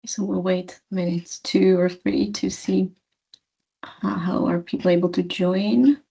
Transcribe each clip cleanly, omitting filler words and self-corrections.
So we'll wait minutes 2 or 3 to see how are people able to join.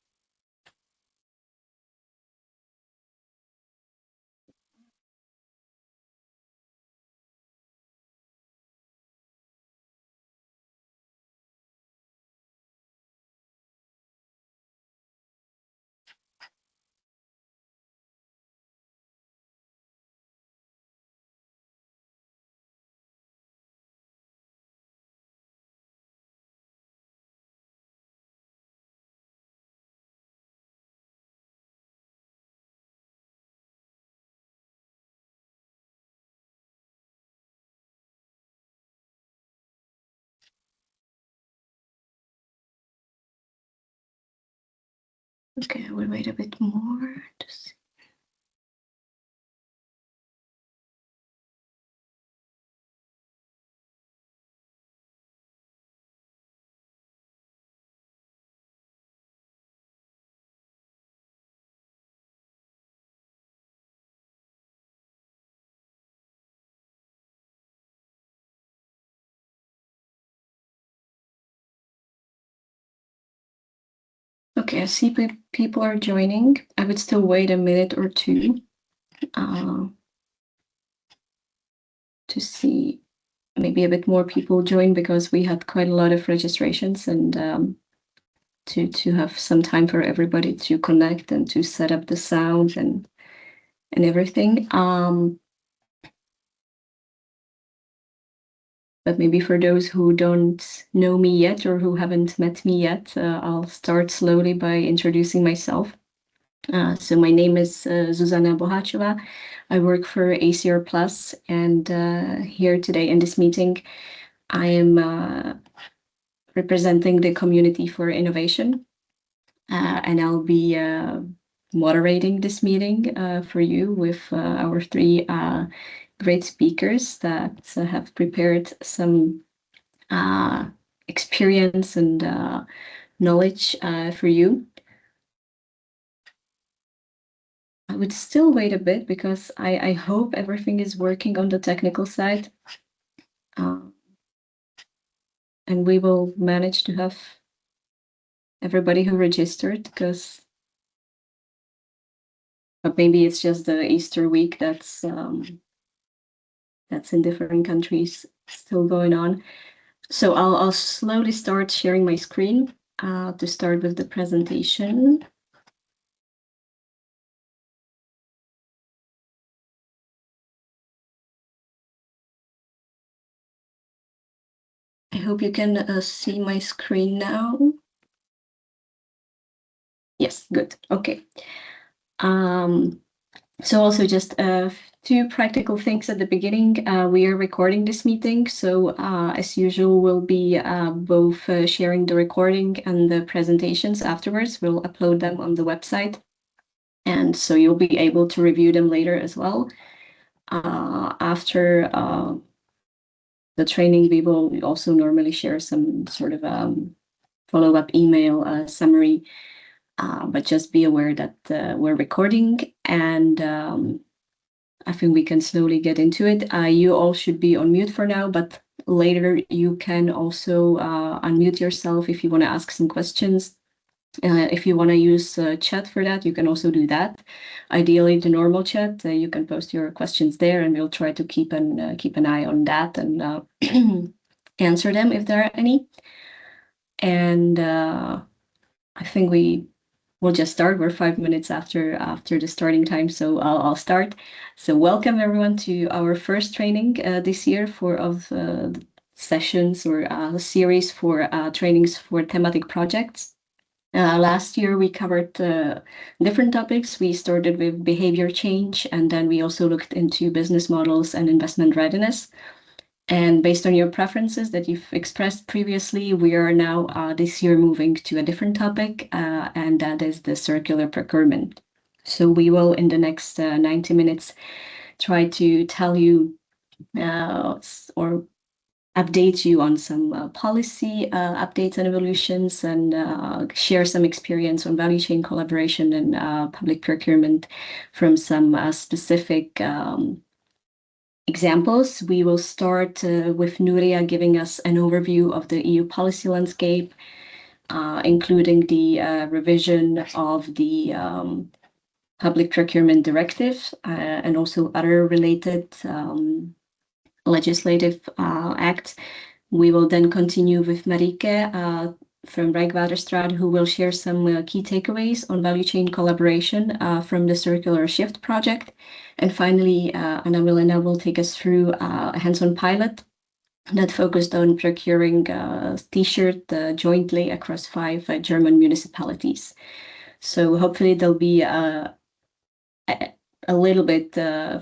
Okay, we'll wait a bit more to see. Okay, I see people are joining. I would still wait a minute or two to see maybe a bit more people join, because we had quite a lot of registrations, and to have some time for everybody to connect and to set up the sound and everything. But maybe for those who don't know me yet or who haven't met me yet, I'll start slowly by introducing myself. So my name is Zuzana Bohacheva. I work for ACR Plus, and here today in this meeting, I am representing the community for innovation, and I'll be moderating this meeting for you with our 3 great speakers that have prepared some experience and knowledge for you. I would still wait a bit, because I hope everything is working on the technical side. And we will manage to have everybody who registered, but maybe it's just the Easter week that's in different countries still going on. So I'll slowly start sharing my screen to start with the presentation. I hope you can see my screen now. Yes, good. Okay. So also just 2 practical things at the beginning. We are recording this meeting, so as usual, we'll be both sharing the recording and the presentations afterwards. We'll upload them on the website, and so you'll be able to review them later as well. After the training, we will also normally share some sort of follow-up email summary, but just be aware that we're recording, and I think we can slowly get into it. You all should be on mute for now, but later you can also unmute yourself if you want to ask some questions. If you want to use chat for that, you can also do that. Ideally, the normal chat, you can post your questions there, and we'll try to keep an eye on that and answer them if there are any. And I think we'll just start. We're 5 minutes after the starting time, so I'll start. So welcome everyone to our first training this year of sessions or a series for trainings for thematic projects. Last year we covered different topics. We started with behavior change, and then we also looked into business models and investment readiness. And based on your preferences that you've expressed previously, we are now this year moving to a different topic, and that is the circular procurement. So we will, in the next 90 minutes, try to tell you or update you on some policy updates and evolutions, and share some experience on value chain collaboration and public procurement from some specific examples. We will start with Nuria giving us an overview of the EU policy landscape, including the revision of the Public Procurement Directive and also other related legislative acts. We will then continue with Marike from Rijkswaterstaat, who will share some key takeaways on value chain collaboration from the Circular Shift project. And finally, Anna Milena will take us through a hands-on pilot that focused on procuring T-shirt jointly across 5 German municipalities. So hopefully there'll be a little bit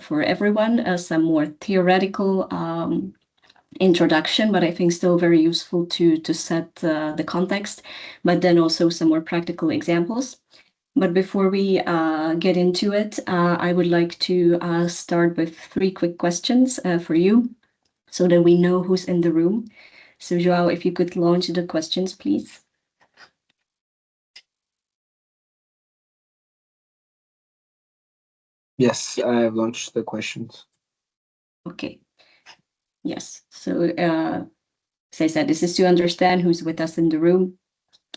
for everyone, some more theoretical introduction, but I think still very useful to set the context, but then also some more practical examples. But before we get into it, I would like to start with 3 quick questions for you so that we know who's in the room. So Joao, if you could launch the questions, please. Yes, I have launched the questions. Okay. Yes. So as I said, this is to understand who's with us in the room,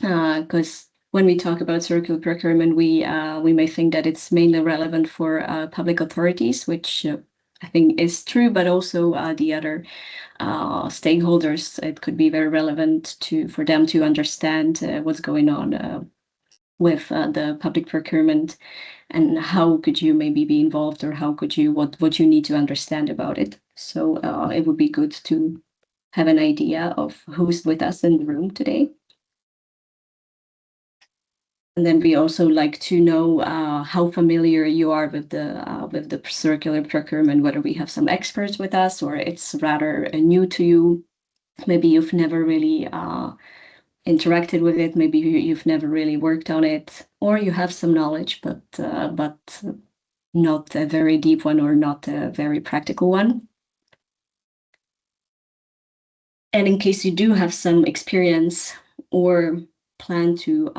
because when we talk about circular procurement, we may think that it's mainly relevant for public authorities, which I think is true, but also the other stakeholders. It could be very relevant for them to understand what's going on with the public procurement, and how could you maybe be involved, or how could you what you need to understand about it. So it would be good to have an idea of who's with us in the room today. And then we also like to know how familiar you are with the circular procurement, whether we have some experts with us or it's rather new to you. Maybe you've never really interacted with it. Maybe you've never really worked on it, or you have some knowledge, but not a very deep one or not a very practical one. And in case you do have some experience or plan to,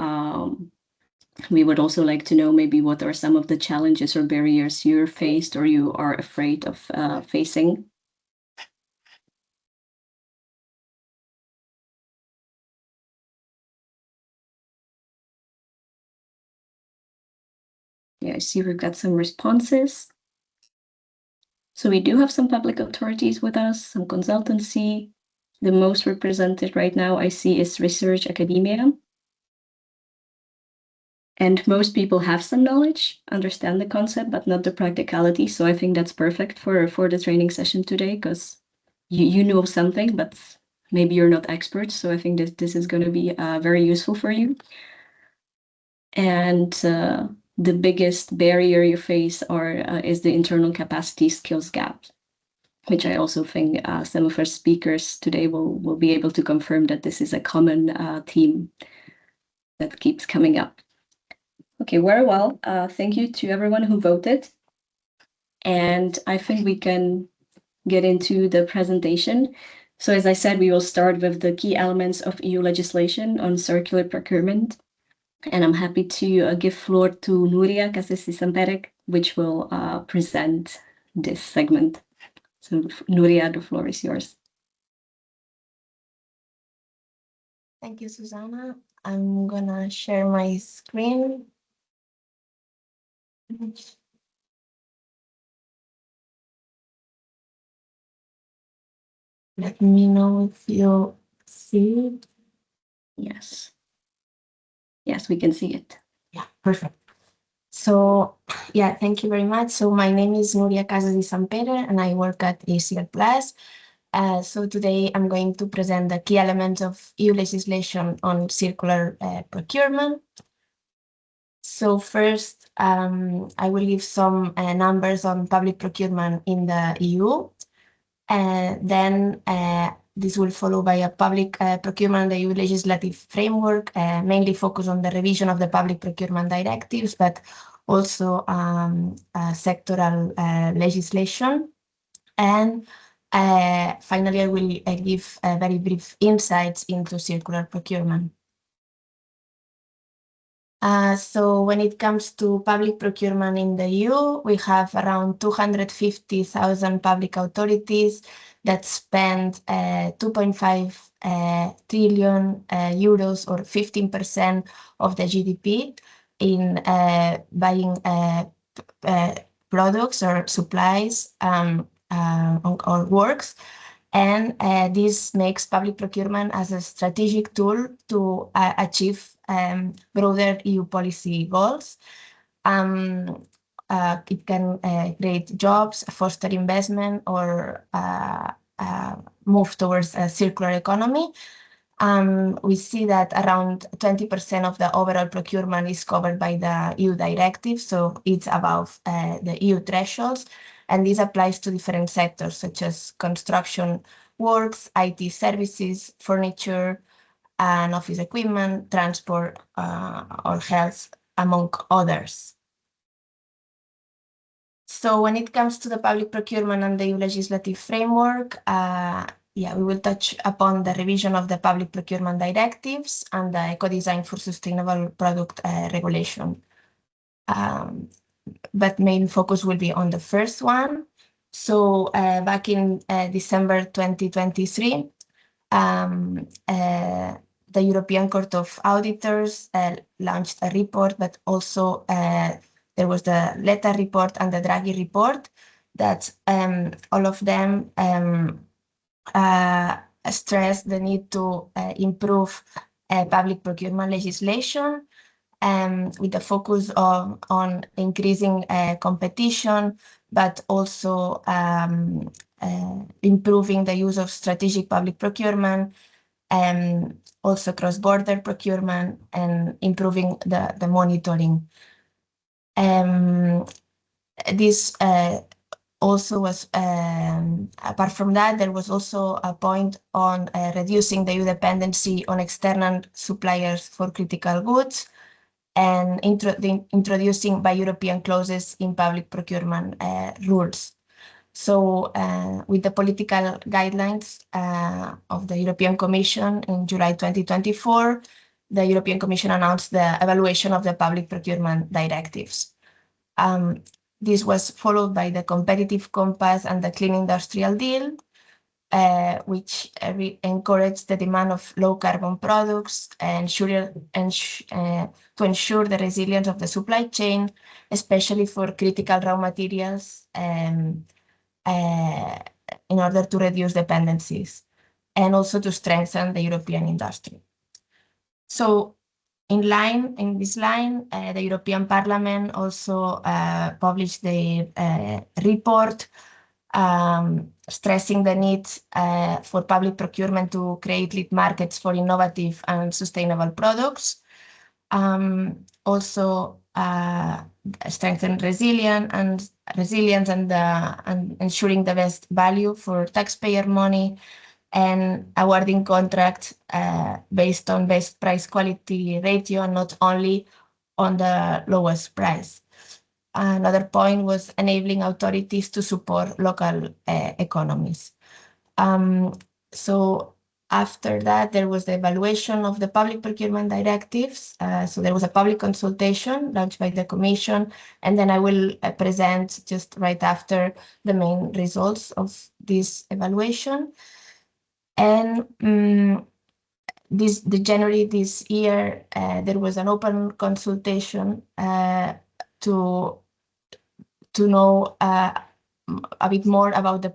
we would also like to know maybe what are some of the challenges or barriers you're faced or you are afraid of facing. Yeah, I see we've got some responses. So we do have some public authorities with us, some consultancy. The most represented right now I see is research academia. And most people have some knowledge, understand the concept, but not the practicality. So I think that's perfect for the training session today, because you know something, but maybe you're not experts. So I think this is going to be very useful for you. And the biggest barrier you face is the internal capacity skills gap, which I also think some of our speakers today will be able to confirm that this is a common theme that keeps coming up. Okay, very well. Thank you to everyone who voted. And I think we can get into the presentation. So as I said, we will start with the key elements of EU legislation on circular procurement. And I'm happy to give floor to Nuria Casesi-Samperek, which will present this segment. So Nuria, the floor is yours. Thank you, Susanna. I'm gonna share my screen. Let me know if you see it. Yes. Yes, we can see it. Yeah, perfect. So, yeah, thank you very much. So my name is Nuria Casesi-Samperek and I work at ECL Plus. So today I'm going to present the key elements of EU legislation on circular procurement. So first, I will give some numbers on public procurement in the EU. Then this will follow by a public procurement, the EU legislative framework, mainly focus on the revision of the public procurement directives, but also sectoral legislation. And finally, I will give very brief insights into circular procurement. So when it comes to public procurement in the EU, we have around 250,000 public authorities that spend 2.5 trillion euros, or 15% of the GDP, in buying products or supplies or works. And this makes public procurement as a strategic tool to achieve broader EU policy goals. It can create jobs, foster investment, or move towards a circular economy. We see that around 20% of the overall procurement is covered by the EU directive, so it's above the EU thresholds. And this applies to different sectors, such as construction works, IT services, furniture, and office equipment, transport, or health, among others. So when it comes to the public procurement and the EU legislative framework, we will touch upon the revision of the public procurement directives and the eco-design for sustainable product regulation. But main focus will be on the first one. So back in December 2023, the European Court of Auditors launched a report, but also there was the Letta report and the Draghi report that all of them stress the need to improve public procurement legislation with the focus on increasing competition, but also improving the use of strategic public procurement, also cross-border procurement, and improving the monitoring. This also was, apart from that, there was also a point on reducing the EU dependency on external suppliers for critical goods, and introducing bi-European clauses in public procurement rules. So with the political guidelines of the European Commission in July 2024, the European Commission announced the evaluation of the public procurement directives. This was followed by the Competitive Compass and the Clean Industrial Deal, which encouraged the demand of low-carbon products and to ensure the resilience of the supply chain, especially for critical raw materials, in order to reduce dependencies, and also to strengthen the European industry. So in this line, the European Parliament also published the report stressing the need for public procurement to create lead markets for innovative and sustainable products. Also strengthen resilience and ensuring the best value for taxpayer money, and awarding contracts based on best price quality ratio, and not only on the lowest price. Another point was enabling authorities to support local economies. So after that, there was the evaluation of the public procurement directives. So there was a public consultation launched by the Commission, and then I will present just right after the main results of this evaluation. And January this year, there was an open consultation to know a bit more about the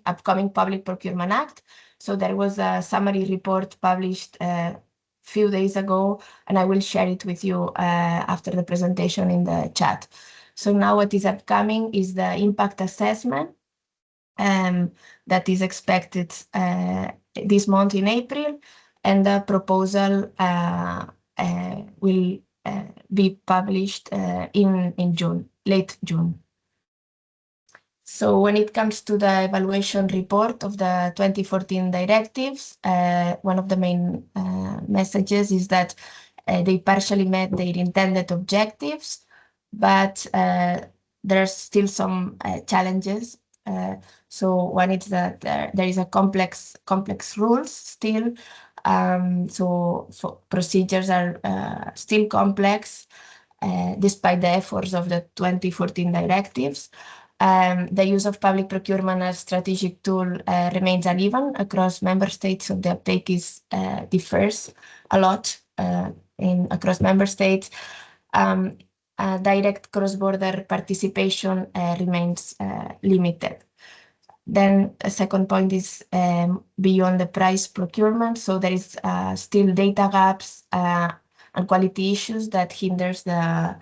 upcoming Public Procurement Act. So there was a summary report published a few days ago, and I will share it with you after the presentation in the chat. So now what is upcoming is the impact assessment that is expected this month in April, and the proposal will be published in June, late June. So when it comes to the evaluation report of the 2014 directives, one of the main messages is that they partially met their intended objectives, but there are still some challenges. So one is that there is a complex rules still, So procedures are still complex, despite the efforts of the 2014 directives. The use of public procurement as strategic tool remains uneven across member states, so the uptake differs a lot across member states. Direct cross-border participation remains limited. Then a second point is beyond the price procurement. So there is still data gaps and quality issues that hinders the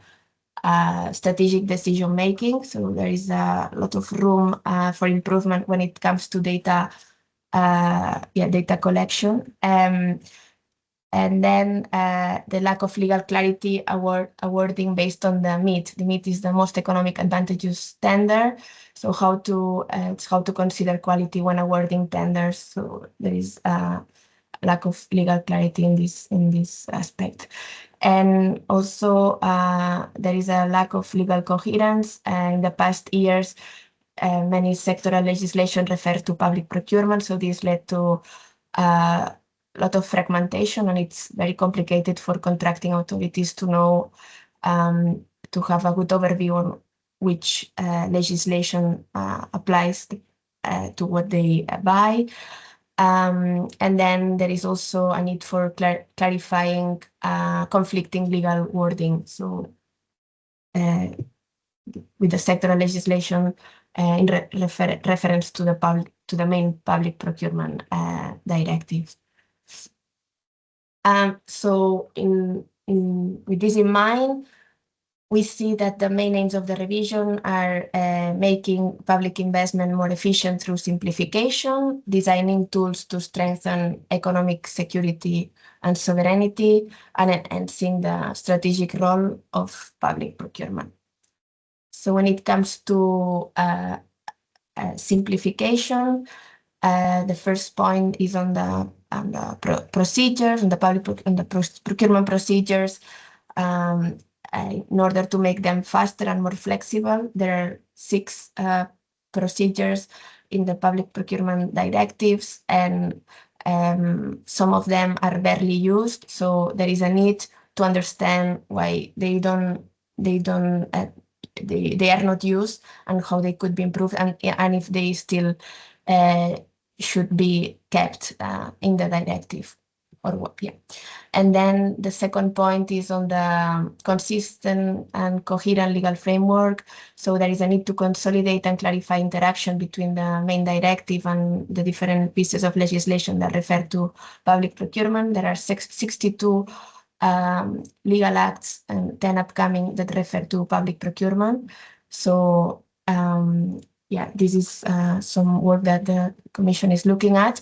strategic decision making. So there is a lot of room for improvement when it comes to data collection. And then the lack of legal clarity awarding based on the MIT. The MIT is the most economic advantageous tender. So how to consider quality when awarding tenders. So there is a lack of legal clarity in this aspect. And also there is a lack of legal coherence. In the past years, many sectoral legislation referred to public procurement. So this led to lot of fragmentation, and it's very complicated for contracting authorities to know, to have a good overview on which legislation applies to what they buy. And then there is also a need for clarifying conflicting legal wording. So with the sectoral legislation in reference to the main public procurement directive. So with this in mind, we see that the main aims of the revision are making public investment more efficient through simplification, designing tools to strengthen economic security and sovereignty, and enhancing the strategic role of public procurement. So when it comes to simplification, the first point is on the procedures, on the procurement procedures. In order to make them faster and more flexible, there are 6 procedures in the public procurement directives, and some of them are barely used. So there is a need to understand why they are not used and how they could be improved, and if they still should be kept in the directive or what. Yeah. And then the second point is on the consistent and coherent legal framework. So there is a need to consolidate and clarify interaction between the main directive and the different pieces of legislation that refer to public procurement. There are 62 legal acts and 10 upcoming that refer to public procurement. So yeah, this is some work that the Commission is looking at.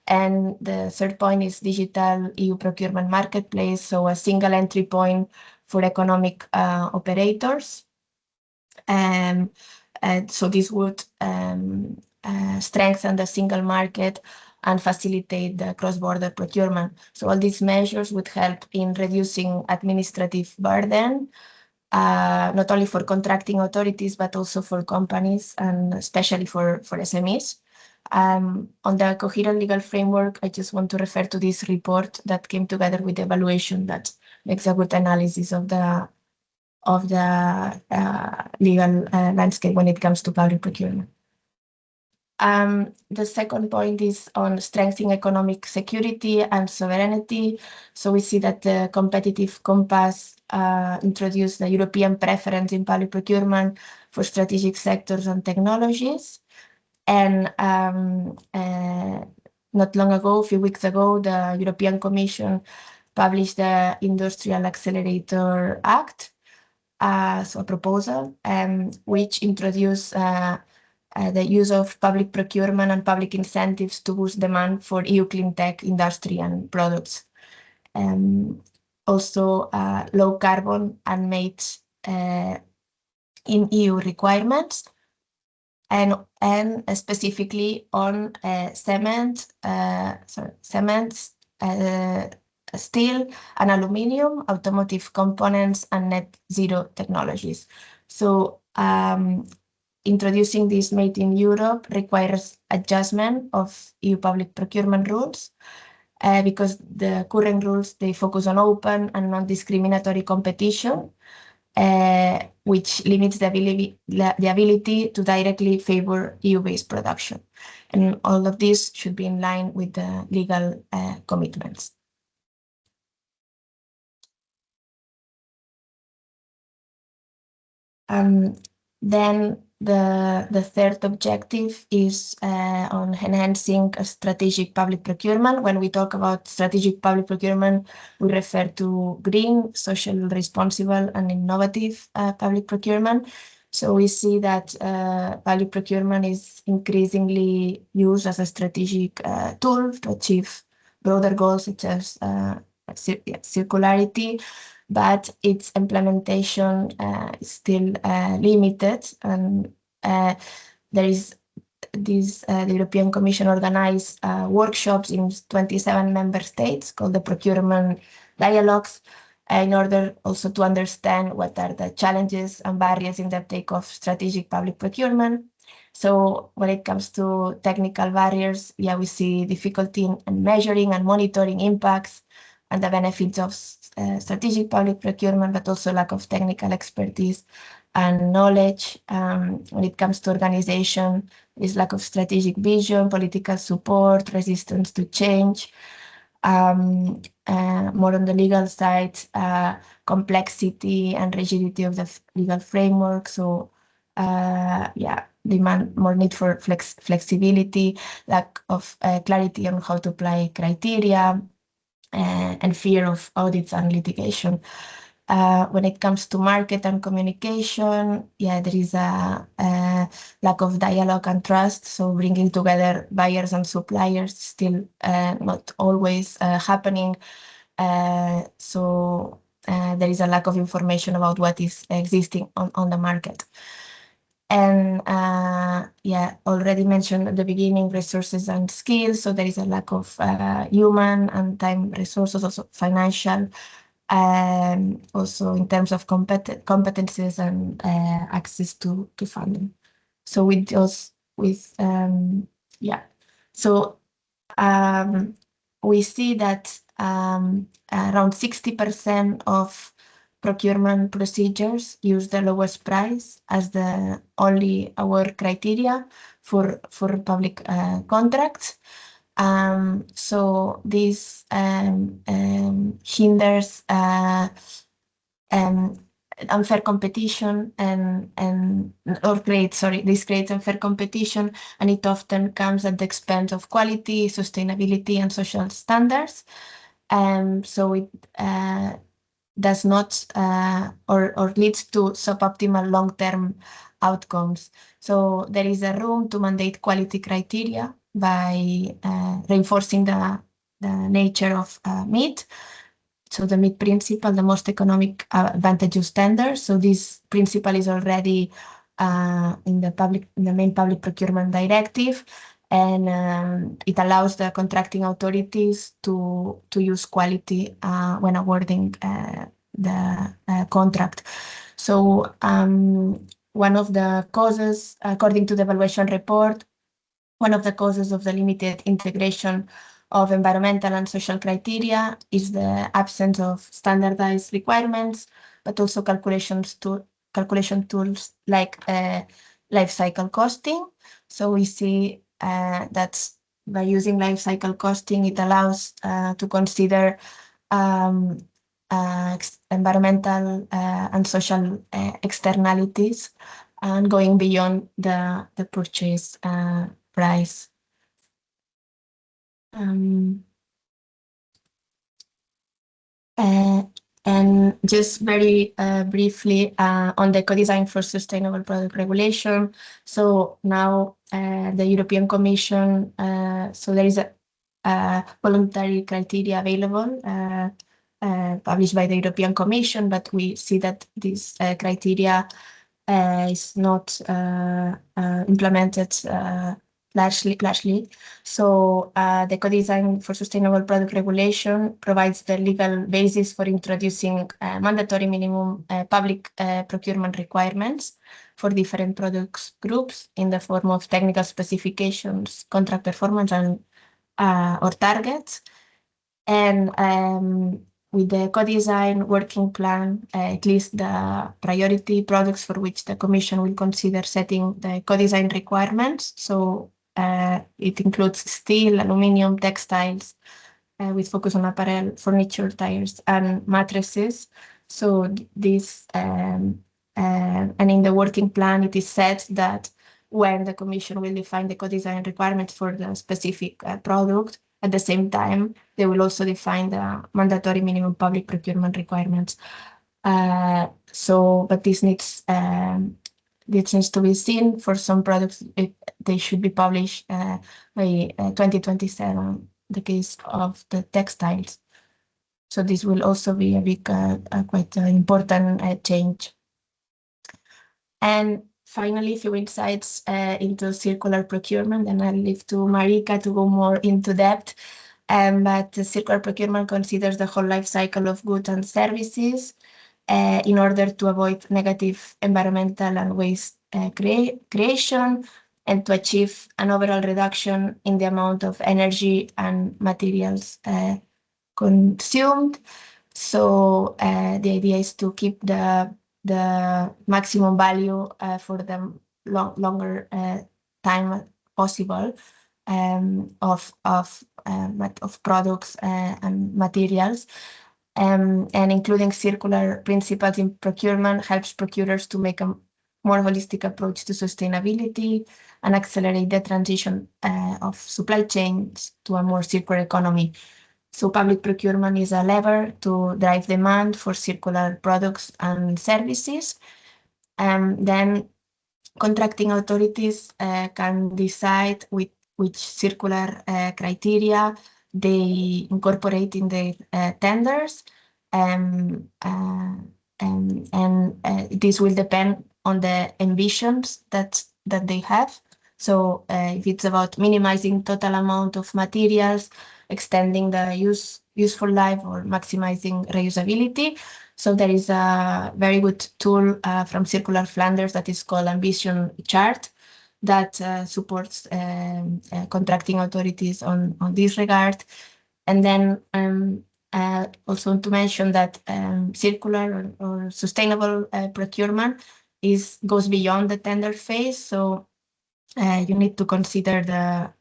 And the third point is digital EU procurement marketplace, so a single entry point for economic operators. So this would strengthen the single market and facilitate the cross-border procurement. So all these measures would help in reducing administrative burden, not only for contracting authorities, but also for companies and especially for SMEs. On the coherent legal framework, I just want to refer to this report that came together with the evaluation that makes a good analysis of the legal landscape when it comes to public procurement. The second point is on strengthening economic security and sovereignty. So we see that the competitive compass introduced the European preference in public procurement for strategic sectors and technologies. And not long ago, a few weeks ago, the European Commission published the Industrial Accelerator Act, so a proposal, which introduced the use of public procurement and public incentives to boost demand for EU clean tech industry and products. Also, low carbon and made in EU requirements, and specifically on cement, steel and aluminium, automotive components, and net zero technologies. So introducing this made in Europe requires adjustment of EU public procurement rules. because the current rules, they focus on open and non-discriminatory competition, which limits the ability to directly favor EU-based production. And all of this should be in line with the legal commitments. Then the third objective is on enhancing a strategic public procurement. When we talk about strategic public procurement, we refer to green, social, responsible, and innovative public procurement. So we see that public procurement is increasingly used as a strategic tool to achieve broader goals such as circularity, but its implementation is still limited. And there is this, the European Commission organized workshops in 27 member states called the procurement dialogues, in order also to understand what are the challenges and barriers in the uptake of strategic public procurement. So when it comes to technical barriers, we see difficulty in measuring and monitoring impacts and the benefits of strategic public procurement, but also lack of technical expertise and knowledge. When it comes to organization, is lack of strategic vision, political support, resistance to change. More on the legal side, complexity and rigidity of the legal framework. So demand more need for flexibility, lack of clarity on how to apply criteria, and fear of audits and litigation. When it comes to market and communication, there is a lack of dialogue and trust. So bringing together buyers and suppliers still not always happening. So there is a lack of information about what is existing on the market. And already mentioned at the beginning, resources and skills. So there is a lack of human and time resources, also financial, also in terms of competencies and access to funding. So with those, we see that around 60% of procurement procedures use the lowest price as the only award criteria for public contracts. So this hinders unfair competition this creates unfair competition, and it often comes at the expense of quality, sustainability, and social standards. So it does not or leads to suboptimal long-term outcomes. So there is a room to mandate quality criteria by reinforcing the nature of meat. So the meat principle, the most economic advantageous standard. So this principle is already in the main public procurement directive, and it allows the contracting authorities to use quality when awarding the contract. So one of the causes, according to the evaluation report, one of the causes of the limited integration of environmental and social criteria is the absence of standardized requirements, but also calculation tools like life cycle costing. So we see that by using life cycle costing, it allows to consider environmental and social externalities and going beyond the purchase price. And just very briefly on the co-design for sustainable product regulation. So now the European Commission, so there is a voluntary criteria available published by the European Commission, but we see that this criteria is not implemented largely. So the co-design for sustainable product regulation provides the legal basis for introducing mandatory minimum public procurement requirements for different products groups in the form of technical specifications, contract performance, and or targets. And with the co-design working plan, at least the priority products for which the Commission will consider setting the co-design requirements. So it includes steel, aluminium, textiles, with focus on apparel, furniture, tires, and mattresses. So this, and in the working plan, it is said that when the Commission will define the co-design requirements for the specific product, at the same time, they will also define the mandatory minimum public procurement requirements. But this needs to be seen. For some products, they should be published by 2027, the case of the textiles. So this will also be a big, quite important change. And finally, a few insights into circular procurement, and I'll leave to Marika to go more into depth. But circular procurement considers the whole life cycle of goods and services in order to avoid negative environmental and waste creation, and to achieve an overall reduction in the amount of energy and materials consumed. So the idea is to keep the maximum value for the longer time possible of products and materials. And including circular principles in procurement helps procurers to make a more holistic approach to sustainability and accelerate the transition of supply chains to a more circular economy. So public procurement is a lever to drive demand for circular products and services. Then contracting authorities can decide which circular criteria they incorporate in the tenders, and this will depend on the ambitions that they have. So if it's about minimizing total amount of materials, extending the useful life, or maximizing reusability. So there is a very good tool from Circular Flanders that is called Ambition Chart that supports contracting authorities on this regard. And then also to mention that circular or sustainable procurement goes beyond the tender phase. So you need to consider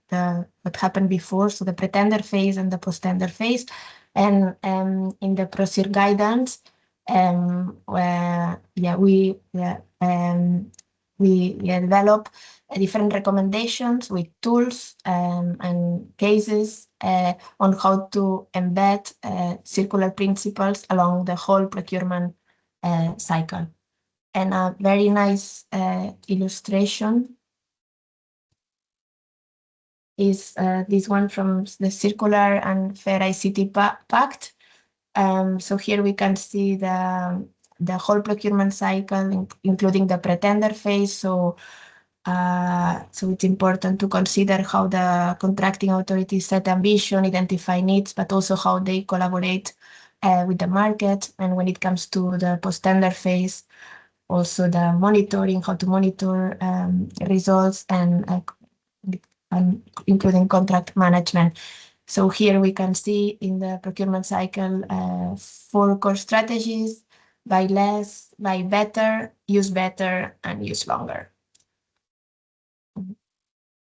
what happened before, so the pretender phase and the post-tender phase. And in the procedure guidance, we develop different recommendations with tools and cases on how to embed circular principles along the whole procurement cycle. And a very nice illustration is this one from the Circular and Fair ICT Pact. So here we can see the whole procurement cycle, including the pretender phase. So it's important to consider how the contracting authorities set ambition, identify needs, but also how they collaborate with the market. And when it comes to the post-tender phase, also the monitoring, how to monitor results, and including contract management. So here we can see in the procurement cycle 4 core strategies: buy less, buy better, and use longer.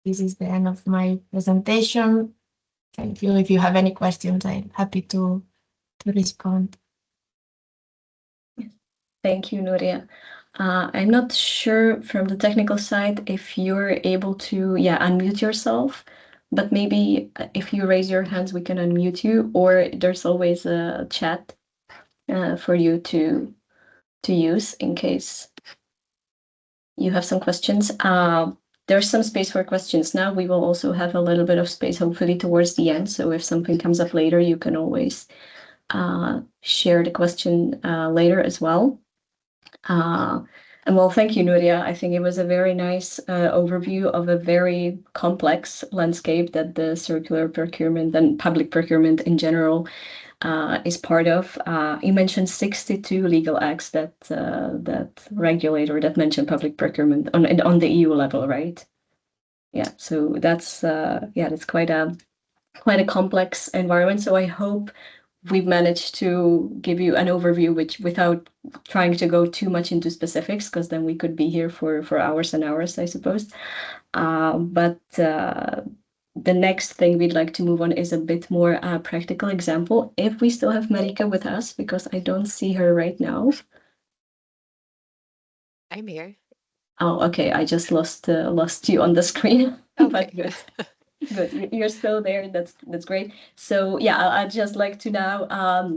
This is the end of my presentation. Thank you. If you have any questions, I'm happy to respond. Thank you, Nuria. I'm not sure from the technical side if you're able to, unmute yourself, but maybe if you raise your hands, we can unmute you, or there's always a chat for you to use in case you have some questions. There's some space for questions now. We will also have a little bit of space, hopefully, towards the end. So if something comes up later, you can always share the question later as well. And well, thank you, Nuria. I think it was a very nice overview of a very complex landscape that the circular procurement and public procurement in general is part of. You mentioned 62 legal acts that regulate or that mention public procurement on the EU level, right? Yeah, so that's quite a quite a complex environment. So I hope we've managed to give you an overview, which without trying to go too much into specifics, because then we could be here for hours and hours, I suppose. But the next thing we'd like to move on is a bit more practical example. If we still have Marika with us, because I don't see her right now. I'm here. Oh, okay. I just lost you on the screen. Okay. But good. Good. You're still there. That's great. So yeah, I'd just like to now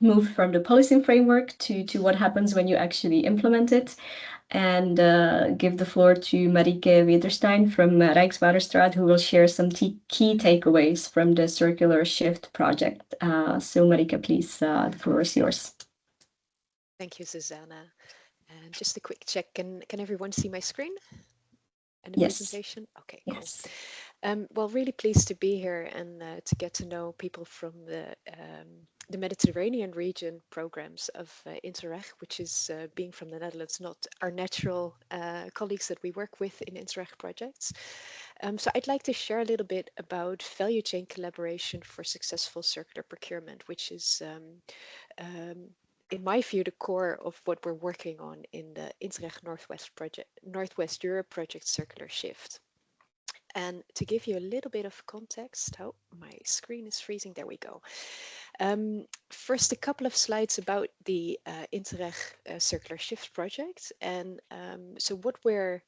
move from the policing framework to what happens when you actually implement it, and give the floor to Marieke Wederstein from Rijkswaterstaat, who will share some key takeaways from the Circular Shift project. So Marieke, please, the floor is yours. Thank you, Susanna. And just a quick check, can everyone see my screen and the Yes. presentation? Okay, cool. Yes. Well, really pleased to be here and to get to know people from the Mediterranean region programs of Interreg, which is being from the Netherlands, not our natural colleagues that we work with in Interreg projects. So I'd like to share a little bit about value chain collaboration for successful circular procurement, which is in my view, the core of what we're working on in the Interreg Northwest Europe project Circular Shift. And to give you a little bit of context, oh, my screen is freezing. There we go. First, a couple of slides about the Interreg Circular Shift project. And so what we're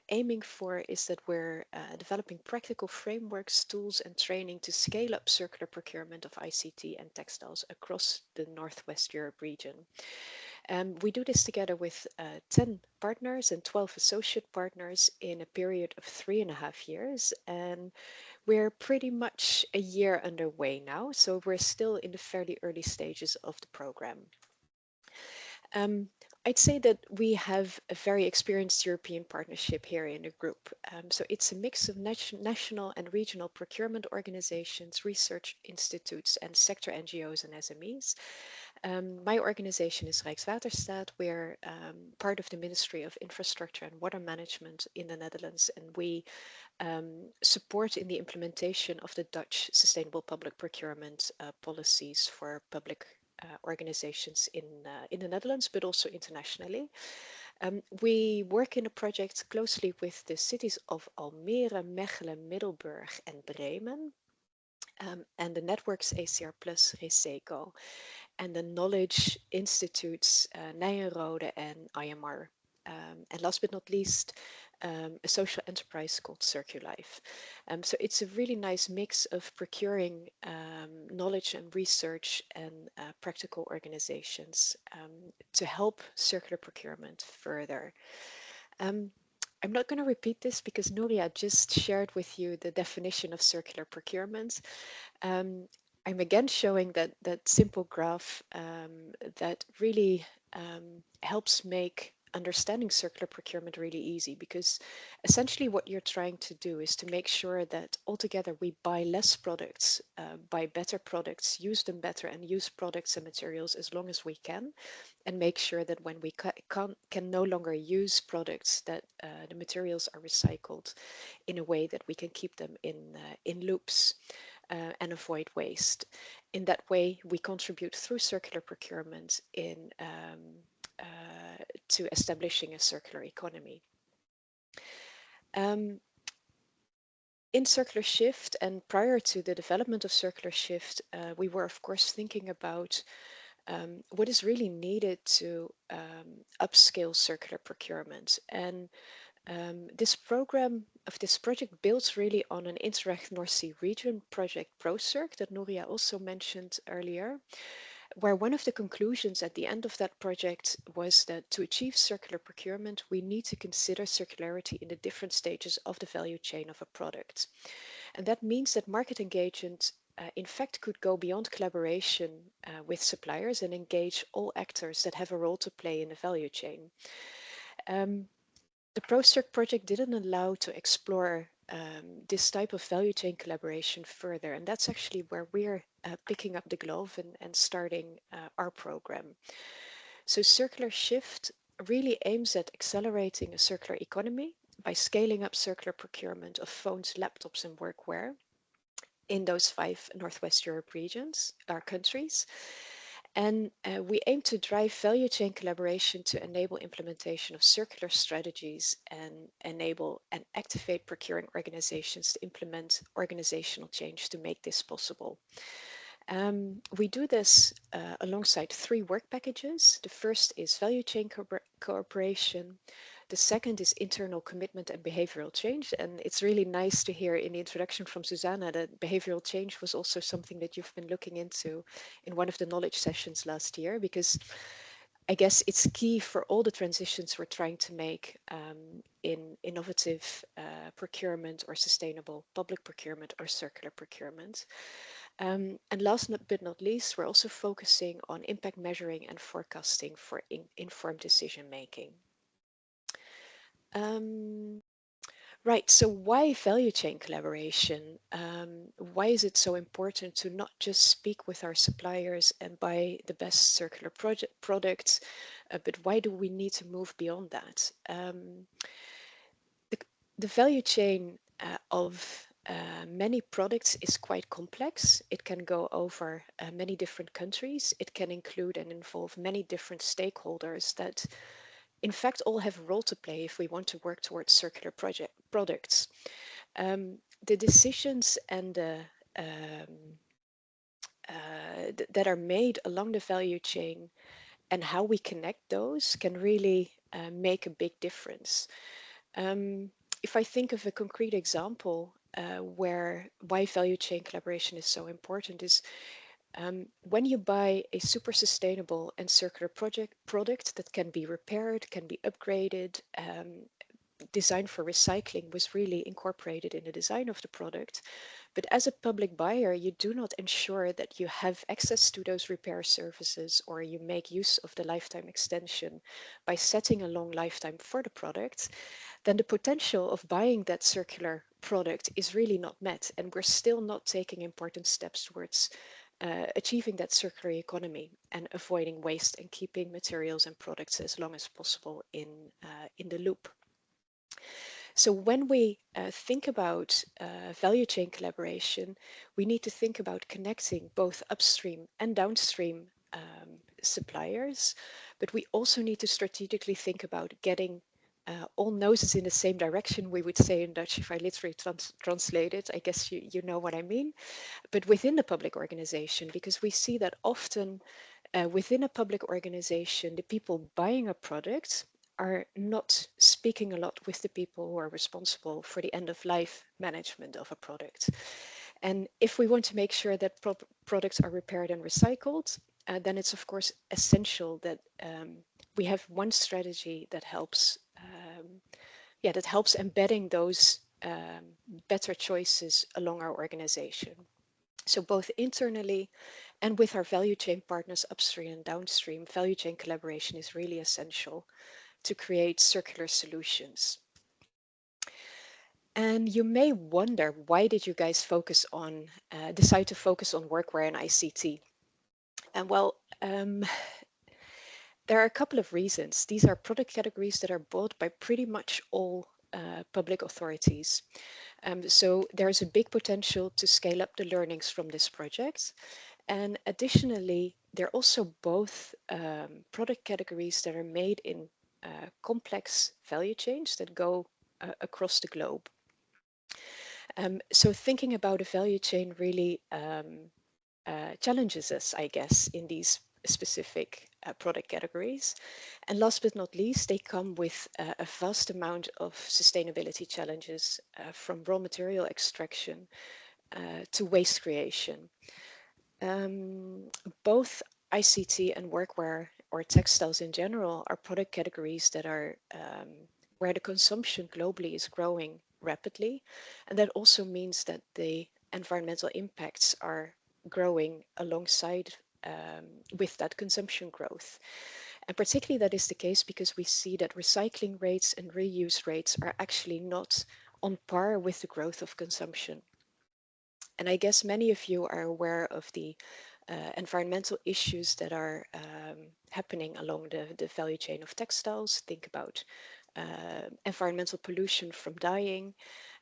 aiming for is that we're developing practical frameworks, tools, and training to scale up circular procurement of ICT and textiles across the Northwest Europe region. We do this together with 10 partners and 12 associate partners in a period of 3.5 years. And we're pretty much a year underway now, so we're still in the fairly early stages of the program. I'd say that we have a very experienced European partnership here in the group. So it's a mix of national and regional procurement organizations, research institutes, and sector NGOs and SMEs. My organization is Rijkswaterstaat. We're part of the Ministry of Infrastructure and Water Management in the Netherlands, and we support in the implementation of the Dutch sustainable public procurement policies for public organizations in the Netherlands, but also internationally. We work in a project closely with the cities of Almere, Mechelen, Middelburg, and Bremen, and the networks ACR Plus, Reseco, and the knowledge institutes Nijenrode and IMR. And last but not least, a social enterprise called Circulife. So it's a really nice mix of procuring knowledge and research and practical organizations to help circular procurement further. I'm not going to repeat this because Nuria just shared with you the definition of circular procurement. I'm again showing that simple graph that really helps make understanding circular procurement really easy, because essentially what you're trying to do is to make sure that altogether we buy less products, buy better products, use them better, and use products and materials as long as we can, and make sure that when we can no longer use products, that the materials are recycled in a way that we can keep them in loops and avoid waste. In that way, we contribute through circular procurement to establishing a circular economy. In Circular Shift, and prior to the development of Circular Shift, we were of course thinking about what is really needed to upscale circular procurement. And this project builds really on an Interreg North Sea region project ProCirc that Nuria also mentioned earlier, where one of the conclusions at the end of that project was that to achieve circular procurement, we need to consider circularity in the different stages of the value chain of a product. And that means that market engagement in fact could go beyond collaboration with suppliers and engage all actors that have a role to play in the value chain. The ProCirc project didn't allow to explore this type of value chain collaboration further, and that's actually where we're picking up the glove and starting our program. So Circular Shift really aims at accelerating a circular economy by scaling up circular procurement of phones, laptops, and workwear. in those 5 Northwest Europe regions, our countries. And we aim to drive value chain collaboration to enable implementation of circular strategies and enable and activate procuring organizations to implement organizational change to make this possible. We do this alongside 3 work packages. The first is value chain cooperation. The second is internal commitment and behavioral change. And it's really nice to hear in the introduction from Susanna that behavioral change was also something that you've been looking into in one of the knowledge sessions last year, because I guess it's key for all the transitions we're trying to make in innovative procurement or sustainable public procurement or circular procurement. And last but not least, we're also focusing on impact measuring and forecasting for informed decision making. Right, so why value chain collaboration? Why is it so important to not just speak with our suppliers and buy the best circular products, but why do we need to move beyond that? The value chain of many products is quite complex. It can go over many different countries. It can include and involve many different stakeholders that in fact all have a role to play if we want to work towards circular products. The decisions and that are made along the value chain and how we connect those can really make a big difference. If I think of a concrete example why value chain collaboration is so important is when you buy a super sustainable and circular product that can be repaired, can be upgraded, designed for recycling was really incorporated in the design of the product. But as a public buyer, you do not ensure that you have access to those repair services or you make use of the lifetime extension by setting a long lifetime for the product, then the potential of buying that circular product is really not met. And we're still not taking important steps towards achieving that circular economy and avoiding waste and keeping materials and products as long as possible in the loop. So when we think about value chain collaboration, we need to think about connecting both upstream and downstream suppliers, but we also need to strategically think about getting all noses in the same direction, we would say in Dutch, if I literally translate it. I guess you know what I mean. But within the public organization, because we see that often within a public organization, the people buying a product are not speaking a lot with the people who are responsible for the end of life management of a product. And if we want to make sure that products are repaired and recycled, then it's of course essential that we have one strategy that helps embedding those better choices along our organization. So both internally and with our value chain partners upstream and downstream, value chain collaboration is really essential to create circular solutions. And you may wonder, why did you guys decide to focus on workwear and ICT? And well, there are a couple of reasons. These are product categories that are bought by pretty much all public authorities. So there's a big potential to scale up the learnings from this project. And additionally, they're also both product categories that are made in complex value chains that go across the globe. So thinking about a value chain really challenges us, I guess, in these specific product categories. And last but not least, they come with a vast amount of sustainability challenges from raw material extraction to waste creation. Both ICT and workwear or textiles in general are product categories that are where the consumption globally is growing rapidly. And that also means that the environmental impacts are growing alongside with that consumption growth. And particularly that is the case because we see that recycling rates and reuse rates are actually not on par with the growth of consumption. And I guess many of you are aware of the environmental issues that are happening along the value chain of textiles. Think about environmental pollution from dyeing,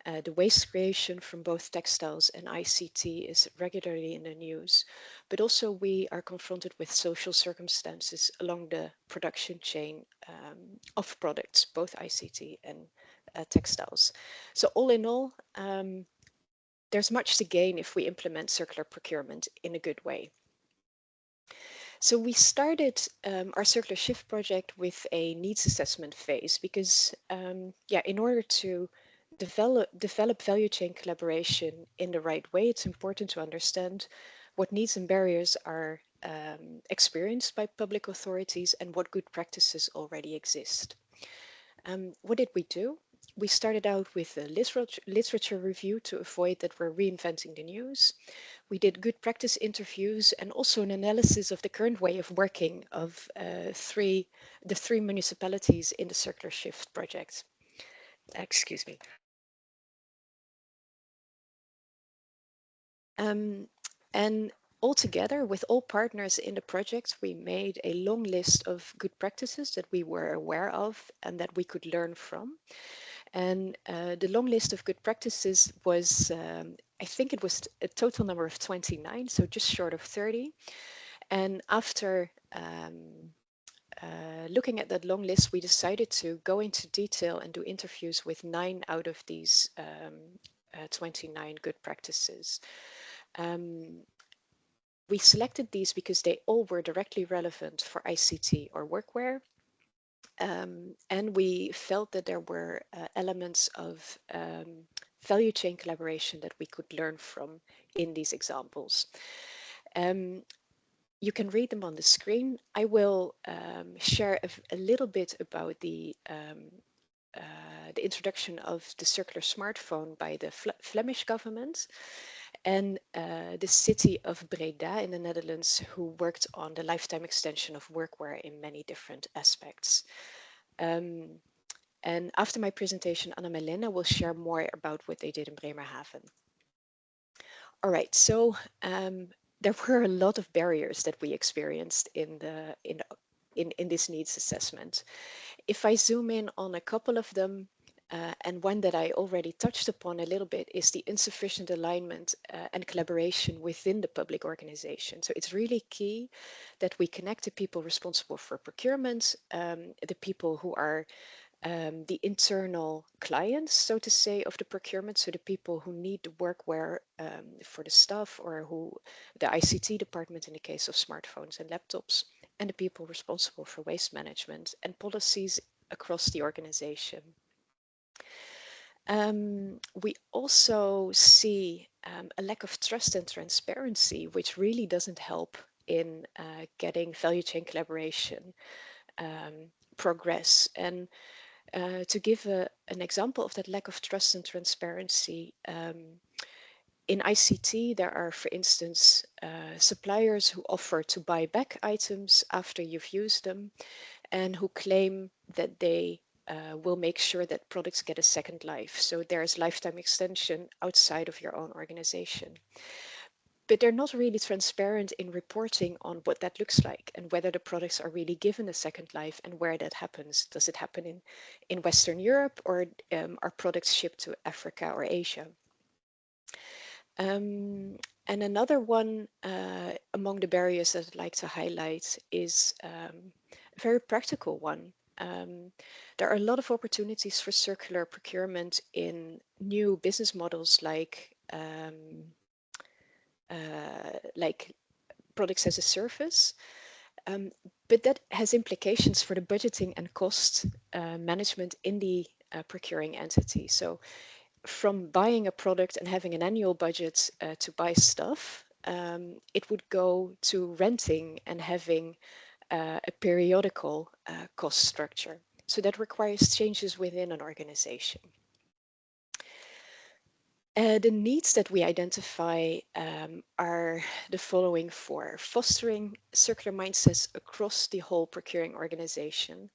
The waste creation from both textiles and ICT is regularly in the news, but also we are confronted with social circumstances along the production chain of products, both ICT and textiles. So all in all, there's much to gain if we implement circular procurement in a good way. So we started our Circular Shift project with a needs assessment phase because, in order to develop value chain collaboration in the right way, it's important to understand what needs and barriers are experienced by public authorities and what good practices already exist. What did we do? We started out with a literature review to avoid that we're reinventing the news. We did good practice interviews and also an analysis of the current way of working of the three municipalities in the Circular Shift project. Excuse me. And altogether, with all partners in the project, we made a long list of good practices that we were aware of and that we could learn from. And the long list of good practices was, I think it was a total number of 29, so just short of 30. And after looking at that long list, we decided to go into detail and do interviews with 9 out of these 29 good practices. We selected these because they all were directly relevant for ICT or workwear. And we felt that there were elements of value chain collaboration that we could learn from in these examples. You can read them on the screen. I will share a little bit about the introduction of the circular smartphone by the Flemish government and the city of Breda in the Netherlands, who worked on the lifetime extension of workwear in many different aspects. And after my presentation, Anna-Melena will share more about what they did in Bremerhaven. All right, so there were a lot of barriers that we experienced in this needs assessment. If I zoom in on a couple of them, and one that I already touched upon a little bit is the insufficient alignment and collaboration within the public organization. So it's really key that we connect the people responsible for procurement, the people who are the internal clients, so to say, of the procurement, so the people who need the workwear for the staff, or who the ICT department in the case of smartphones and laptops, and the people responsible for waste management and policies across the organization. We also see a lack of trust and transparency, which really doesn't help in getting value chain collaboration progress. And to give an example of that lack of trust and transparency, in ICT, there are, for instance, suppliers who offer to buy back items after you've used them and who claim that they will make sure that products get a second life. So there's lifetime extension outside of your own organization. But they're not really transparent in reporting on what that looks like and whether the products are really given a second life and where that happens. Does it happen in Western Europe, or are products shipped to Africa or Asia? And another one among the barriers that I'd like to highlight is a very practical one. There are a lot of opportunities for circular procurement in new business models like products as a service, but that has implications for the budgeting and cost management in the procuring entity. So from buying a product and having an annual budget to buy stuff, it would go to renting and having a periodical cost structure. So that requires changes within an organization. The needs that we identify are the following 4: fostering circular mindsets across the whole procuring organization,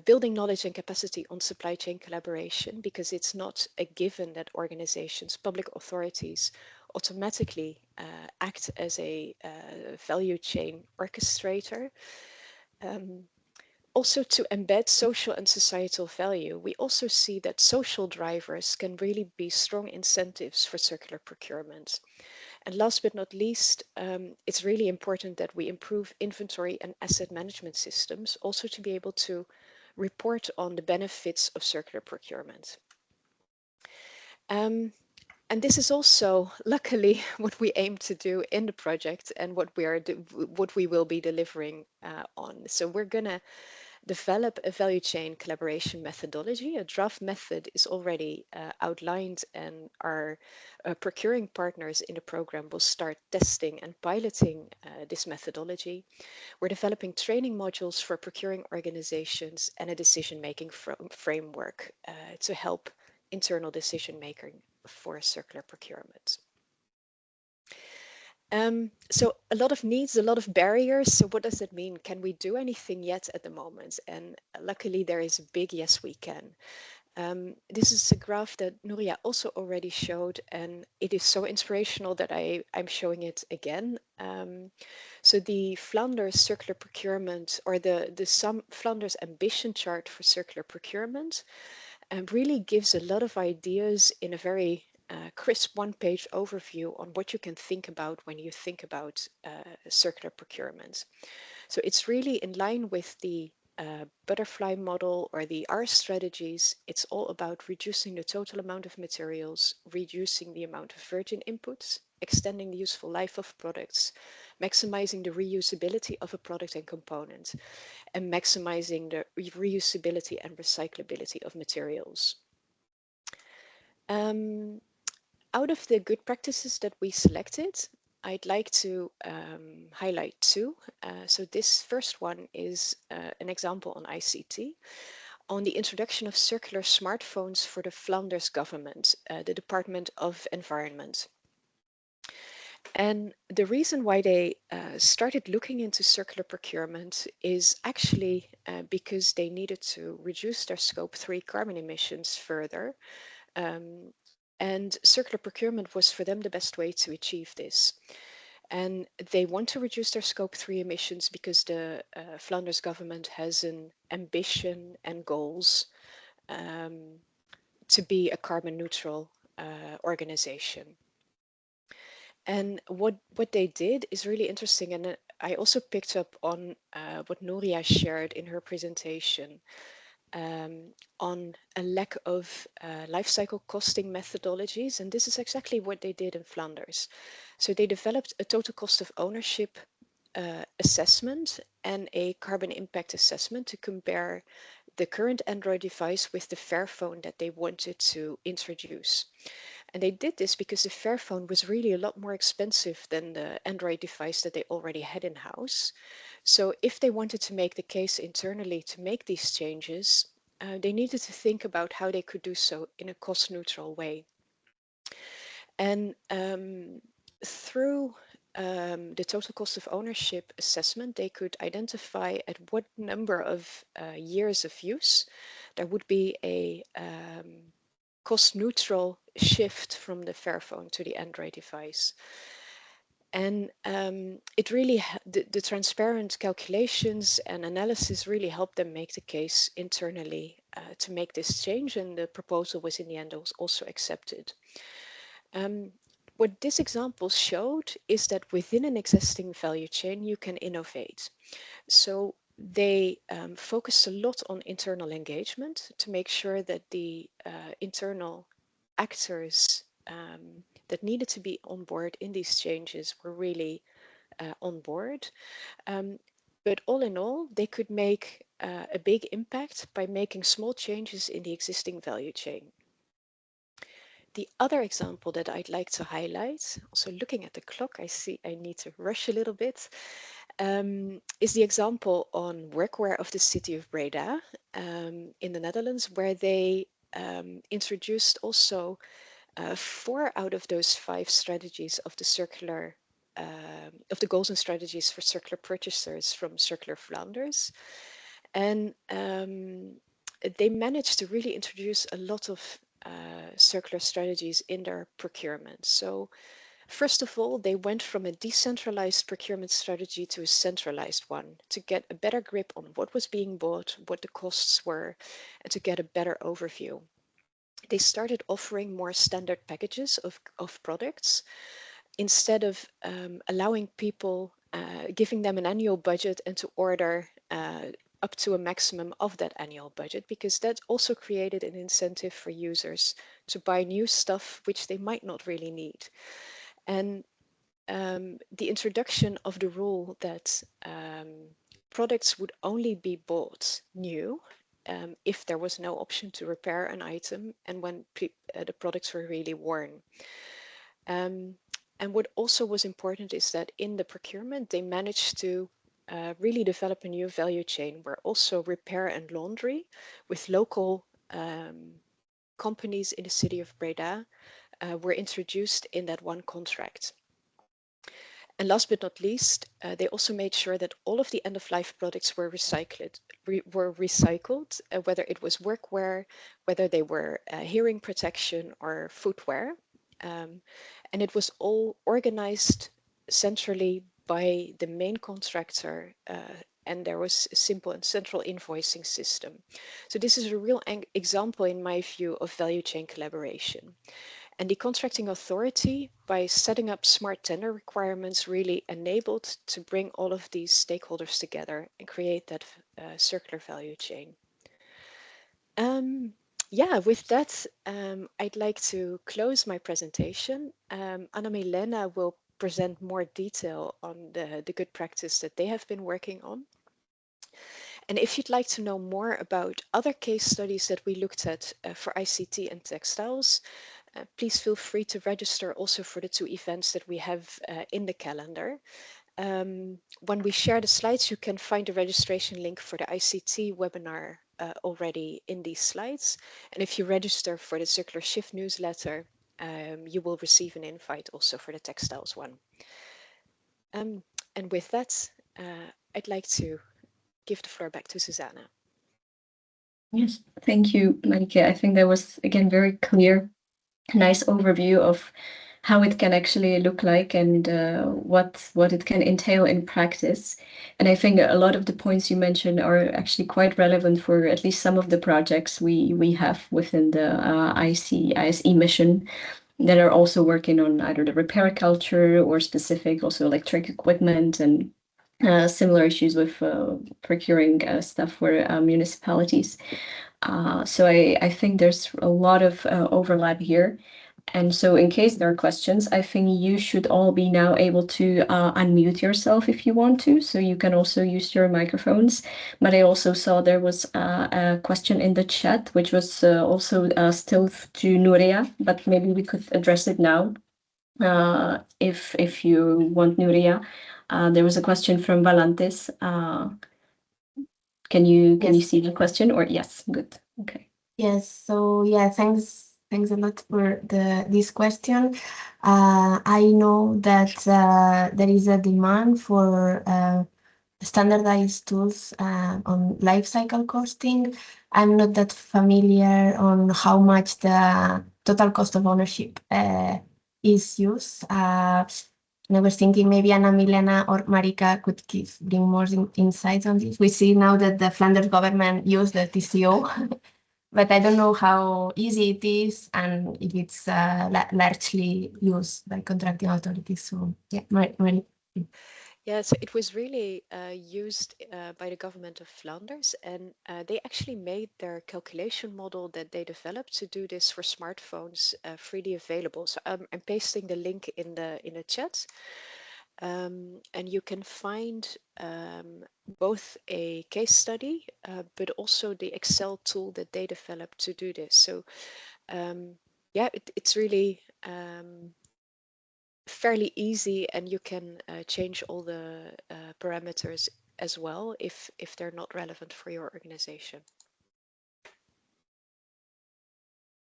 building knowledge and capacity on supply chain collaboration, because it's not a given that organizations, public authorities, automatically act as a value chain orchestrator. Also, to embed social and societal value, we also see that social drivers can really be strong incentives for circular procurement. And last but not least, it's really important that we improve inventory and asset management systems, also to be able to report on the benefits of circular procurement. And this is also, luckily, what we aim to do in the project and what we will be delivering on. So we're going to develop a value chain collaboration methodology. A draft method is already outlined, and our procuring partners in the program will start testing and piloting this methodology. We're developing training modules for procuring organizations and a decision-making framework to help internal decision making for circular procurement. So a lot of needs, a lot of barriers. So what does that mean? Can we do anything yet at the moment? And luckily there is a big yes, we can. This is a graph that Nuria also already showed, and it is so inspirational that I'm showing it again. So the Flanders circular procurement, or the Flanders ambition chart for circular procurement, really gives a lot of ideas in a very crisp one-page overview on what you can think about when you think about circular procurement. So it's really in line with the butterfly model or the R strategies. It's all about reducing the total amount of materials, reducing the amount of virgin inputs, extending the useful life of products, maximizing the reusability of a product and component, and maximizing the reusability and recyclability of materials. Out of the good practices that we selected, I'd like to highlight two. So this first one is an example on ICT, on the introduction of circular smartphones for the Flanders government, the Department of Environment. And the reason why they started looking into circular procurement is actually because they needed to reduce their scope 3 carbon emissions further. And circular procurement was for them the best way to achieve this. And they want to reduce their scope 3 emissions because the Flanders government has an ambition and goals to be a carbon neutral organization. And what they did is really interesting. And I also picked up on what Nuria shared in her presentation on a lack of life cycle costing methodologies. And this is exactly what they did in Flanders. So they developed a total cost of ownership assessment and a carbon impact assessment to compare the current Android device with the Fairphone that they wanted to introduce. And they did this because the Fairphone was really a lot more expensive than the Android device that they already had in-house. So if they wanted to make the case internally to make these changes, they needed to think about how they could do so in a cost-neutral way. And through the total cost of ownership assessment, they could identify at what number of years of use there would be a cost-neutral shift from the Fairphone to the Android device. And it really, the transparent calculations and analysis really helped them make the case internally to make this change, and the proposal was in the end also accepted. What this example showed is that within an existing value chain, you can innovate. So they focused a lot on internal engagement to make sure that the internal actors that needed to be on board in these changes were really on board. But all in all, they could make a big impact by making small changes in the existing value chain. The other example that I'd like to highlight, also looking at the clock, I see I need to rush a little bit, is the example on workwear of the city of Breda in the Netherlands, where they introduced also 4 out of those 5 strategies of the circular, of the goals and strategies for circular purchasers from Circular Flanders. And they managed to really introduce a lot of circular strategies in their procurement. So First of all, they went from a decentralized procurement strategy to a centralized one to get a better grip on what was being bought, what the costs were, and to get a better overview. They started offering more standard packages of products instead of allowing people, giving them an annual budget and to order up to a maximum of that annual budget, because that also created an incentive for users to buy new stuff which they might not really need. And the introduction of the rule that products would only be bought new if there was no option to repair an item and when the products were really worn. And what also was important is that in the procurement, they managed to really develop a new value chain where also repair and laundry with local companies in the city of Breda were introduced in that one contract. And last but not least, they also made sure that all of the end-of-life products were recycled, whether it was workwear, whether they were hearing protection or footwear. And it was all organized centrally by the main contractor, and there was a simple and central invoicing system. So this is a real example, in my view, of value chain collaboration. And the contracting authority, by setting up smart tender requirements, really enabled to bring all of these stakeholders together and create that circular value chain. Yeah, with that, I'd like to close my presentation. Anna-Milena will present more detail on the good practice that they have been working on. And if you'd like to know more about other case studies that we looked at for ICT and textiles, please feel free to register also for the 2 events that we have in the calendar. When we share the slides, you can find the registration link for the ICT webinar already in these slides. And if you register for the Circular Shift newsletter, you will receive an invite also for the textiles one. And with that, I'd like to give the floor back to Susanna. Yes, thank you, Marike. I think that was, again, very clear, nice overview of how it can actually look like and what it can entail in practice. And I think a lot of the points you mentioned are actually quite relevant for at least some of the projects we have within the ISE mission that are also working on either the repair culture or specific also electric equipment and similar issues with procuring stuff for municipalities. So I think there's a lot of overlap here. And so in case there are questions, I think you should all be now able to unmute yourself if you want to. So you can also use your microphones. But I also saw there was a question in the chat, which was also still to Nuria, but maybe we could address it now if you want, Nuria. There was a question from Valantes. Can you see the question? Or yes, good. Okay. Yes. So yeah, thanks a lot for this question. I know that there is a demand for standardized tools on life cycle costing. I'm not that familiar on how much the total cost of ownership is used. And I was thinking maybe Anna-Milena or Marika could bring more insights on this. We see now that the Flanders government used the TCO, but I don't know how easy it is and if it's largely used by contracting authorities. So yeah, Marika. Yeah, so it was really used by the government of Flanders, and they actually made their calculation model that they developed to do this for smartphones freely available. So I'm pasting the link in the chat, and you can find both a case study, but also the Excel tool that they developed to do this. So yeah, it's really fairly easy, and you can change all the parameters as well if they're not relevant for your organization.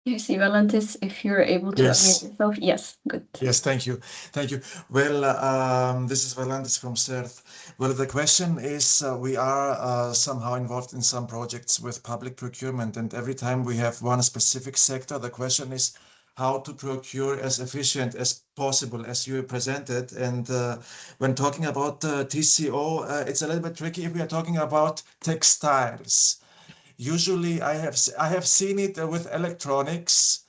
Yes, Valantis, if you're able to unmute yourself. Yes, good. Yes, thank you. Thank you. Well, this is Valantis from CERT. Well, the question is, we are somehow involved in some projects with public procurement, and every time we have one specific sector, the question is, how to procure as efficient as possible, as you presented. And when talking about TCO, it's a little bit tricky if we are talking about textiles. Usually, I have seen it with electronics,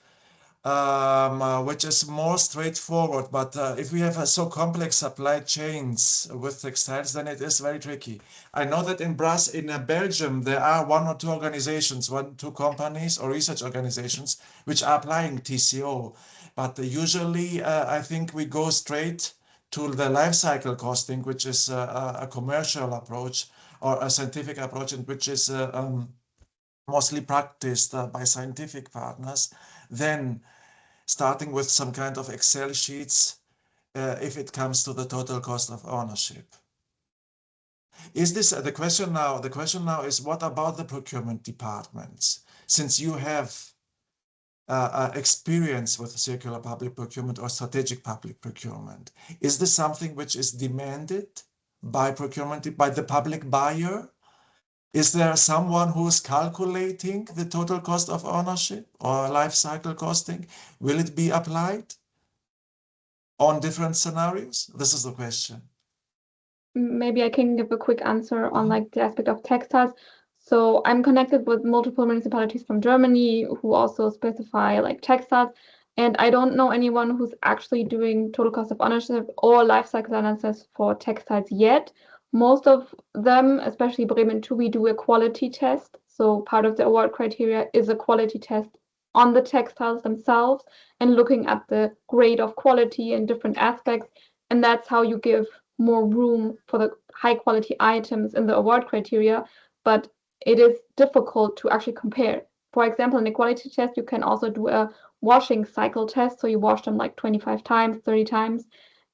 which is more straightforward. But if we have so complex supply chains with textiles, then it is very tricky. I know that in Belgium, there are 1 or 2 organizations, 1 or 2 companies or research organizations, which are applying TCO. But usually, I think we go straight to the life cycle costing, which is a commercial approach or a scientific approach, and which is mostly practiced by scientific partners, then starting with some kind of Excel sheets if it comes to the total cost of ownership. Is this the question now? The question now is, what about the procurement departments? Since you have experience with circular public procurement or strategic public procurement, is this something which is demanded by procurement, by the public buyer? Is there someone who is calculating the total cost of ownership or life cycle costing? Will it be applied on different scenarios? This is the question. Maybe I can give a quick answer on like the aspect of textiles. So I'm connected with multiple municipalities from Germany who also specify like textiles. And I don't know anyone who's actually doing total cost of ownership or life cycle analysis for textiles yet. Most of them, especially Bremen 2, we do a quality test. So part of the award criteria is a quality test on the textiles themselves and looking at the grade of quality and different aspects. And that's how you give more room for the high quality items in the award criteria. But it is difficult to actually compare. For example, in the quality test, you can also do a washing cycle test. So you wash them like 25 times, 30 times.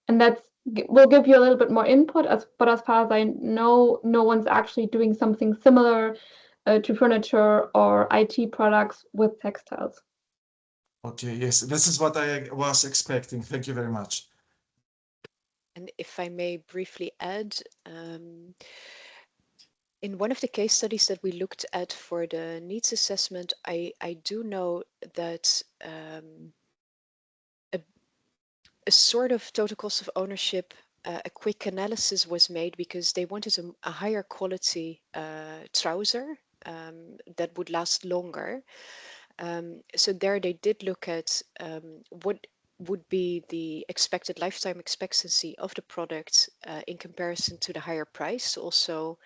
And that's will give you a little bit more input, but as far as I know, no one's actually doing something similar to furniture or IT products with textiles. Okay, yes, this is what I was expecting. Thank you very much. And if I may briefly add, in one of the case studies that we looked at for the needs assessment, I do know that a sort of total cost of ownership, a quick analysis was made because they wanted a higher quality trouser that would last longer. So there they did look at what would be the expected lifetime expectancy of the product in comparison to the higher price. Also,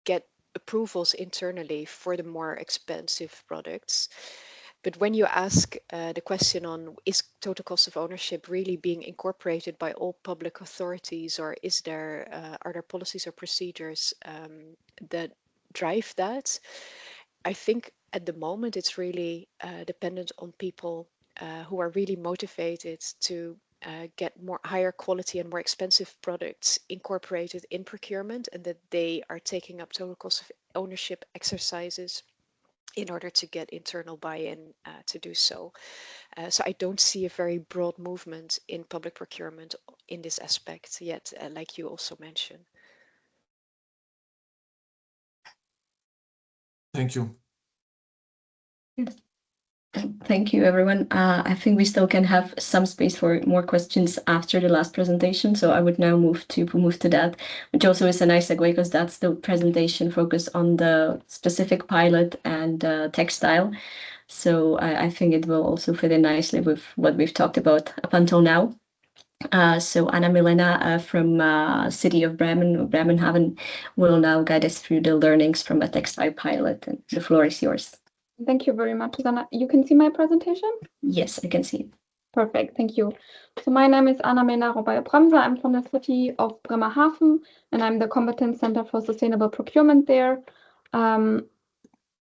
get approvals internally for the more expensive products. But when you ask the question on is total cost of ownership really being incorporated by all public authorities, or is there are there policies or procedures that drive that? I think at the moment it's really dependent on people who are really motivated to get more higher quality and more expensive products incorporated in procurement, and that they are taking up total cost of ownership exercises in order to get internal buy-in to do so. So I don't see a very broad movement in public procurement in this aspect yet, like you also mentioned. Thank you. Yes. Thank you, everyone. I think we still can have some space for more questions after the last presentation. So I would now move to that, which also is a nice segue because that's the presentation focused on the specific pilot and textile. So I think it will also fit in nicely with what we've talked about up until now. So Anna Milena from City of Bremenhaven will now guide us through the learnings from a textile pilot, and the floor is yours. Thank you very much, Susanna. You can see my presentation? Yes, I can see it. Perfect, thank you. So my name is Anna Milena Bremser. I'm from the City of Bremerhaven, and I'm the Competence Center for Sustainable Procurement there. I'm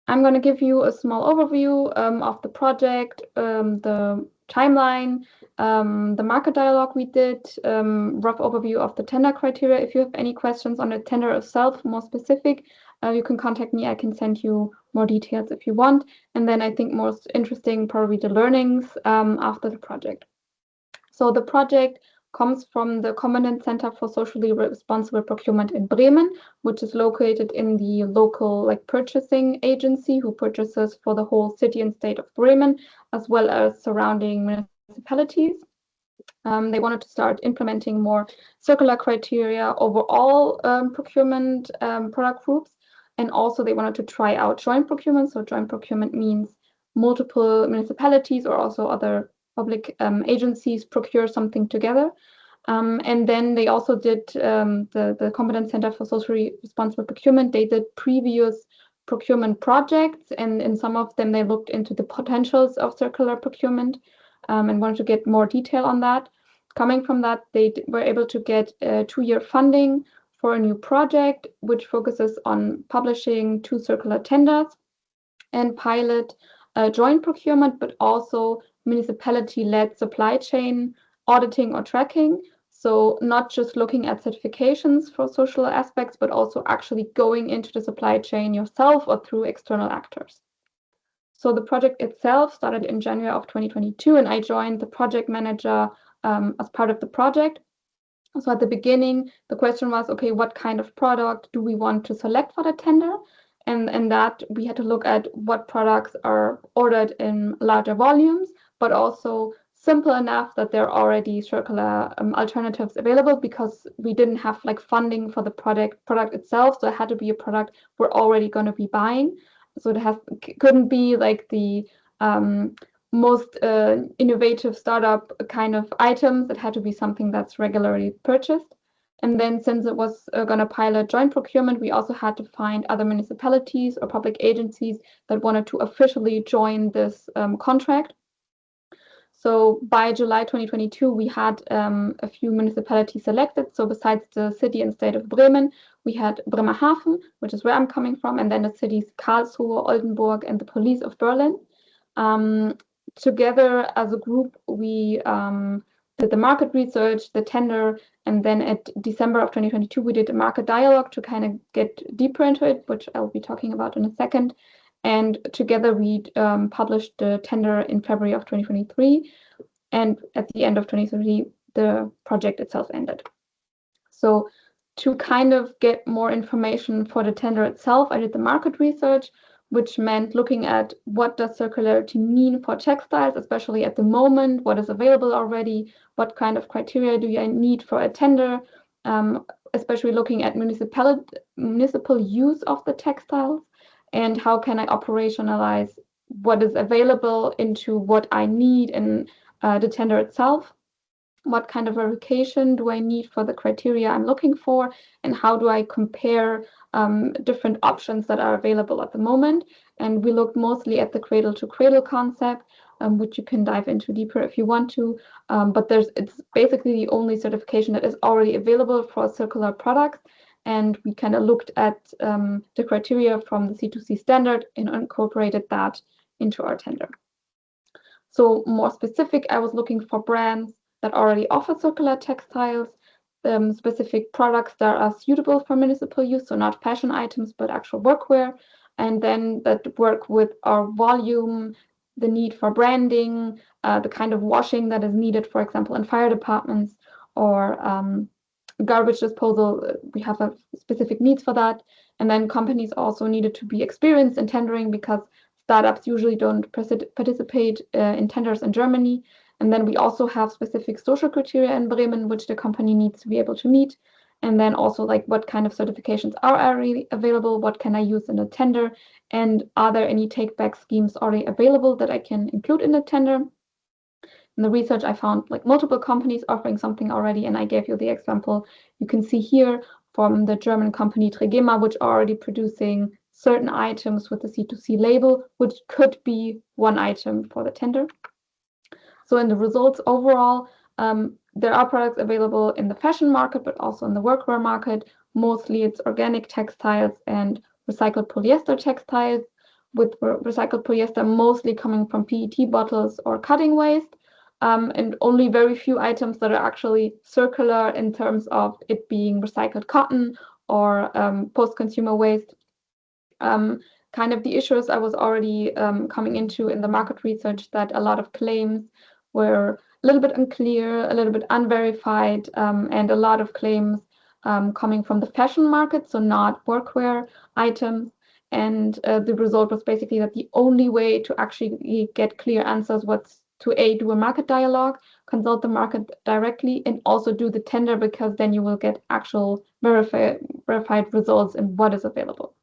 going to give you a small overview of the project, the timeline, the market dialogue we did, rough overview of the tender criteria. If you have any questions on the tender itself, more specific, you can contact me. I can send you more details if you want. And then I think most interesting, probably the learnings after the project. So the project comes from the Competent Center for Socially Responsible Procurement in Bremen, which is located in the local purchasing agency who purchases for the whole city and state of Bremen, as well as surrounding municipalities. They wanted to start implementing more circular criteria over all procurement product groups. And also they wanted to try out joint procurement. So joint procurement means multiple municipalities or also other public agencies procure something together. And then they also did the Competent Center for Socially Responsible Procurement. They did previous procurement projects, and in some of them they looked into the potentials of circular procurement and wanted to get more detail on that. Coming from that, they were able to get 2-year funding for a new project, which focuses on publishing 2 circular tenders and pilot joint procurement, but also municipality-led supply chain auditing or tracking. So not just looking at certifications for social aspects, but also actually going into the supply chain yourself or through external actors. So the project itself started in January of 2022, and I joined the project manager as part of the project. So at the beginning, the question was, okay, what kind of product do we want to select for the tender? And that we had to look at what products are ordered in larger volumes, but also simple enough that there are already circular alternatives available, because we didn't have funding for the product itself. So it had to be a product we're already going to be buying. So it couldn't be the most innovative startup kind of items. It had to be something that's regularly purchased. And then since it was going to pilot joint procurement, we also had to find other municipalities or public agencies that wanted to officially join this contract. So by July 2022, we had a few municipalities selected. So besides the city and state of Bremen, we had Bremerhaven, which is where I'm coming from, and then the cities Karlsruhe, Oldenburg, and the police of Berlin. Together as a group, we did the market research, the tender, and then at December of 2022, we did a market dialogue to kind of get deeper into it, which I'll be talking about in a second. And together we published the tender in February of 2023. And at the end of 2023, the project itself ended. So to kind of get more information for the tender itself, I did the market research, which meant looking at what does circularity mean for textiles, especially at the moment, what is available already, what kind of criteria do you need for a tender, especially looking at municipal use of the textiles, and how can I operationalize what is available into what I need in the tender itself. What kind of verification do I need for the criteria I'm looking for, and how do I compare different options that are available at the moment? And we looked mostly at the cradle-to-cradle concept, which you can dive into deeper if you want to. But it's basically the only certification that is already available for circular products. And we kind of looked at the criteria from the C2C standard and incorporated that into our tender. So more specific, I was looking for brands that already offer circular textiles, specific products that are suitable for municipal use, so not fashion items, but actual workwear, and then that work with our volume, the need for branding, the kind of washing that is needed, for example, in fire departments, or garbage disposal. We have a specific needs for that. And then companies also needed to be experienced in tendering, because startups usually don't participate in tenders in Germany. And then we also have specific social criteria in Bremen, which the company needs to be able to meet. And then also what kind of certifications are already available, what can I use in a tender, and are there any take-back schemes already available that I can include in the tender? In the research, I found multiple companies offering something already, and I gave you the example you can see here from the German company Tregema, which are already producing certain items with the C2C label, which could be one item for the tender. So in the results overall, there are products available in the fashion market, but also in the workwear market. Mostly it's organic textiles and recycled polyester textiles, with recycled polyester mostly coming from PET bottles or cutting waste, and only very few items that are actually circular in terms of it being recycled cotton or post-consumer waste. Kind of the issues I was already coming into in the market research, that a lot of claims were a little bit unclear, a little bit unverified, and a lot of claims coming from the fashion market, so not workwear items. And the result was basically that the only way to actually get clear answers was to do a market dialogue, consult the market directly, and also do the tender, because then you will get actual verified results and what is available.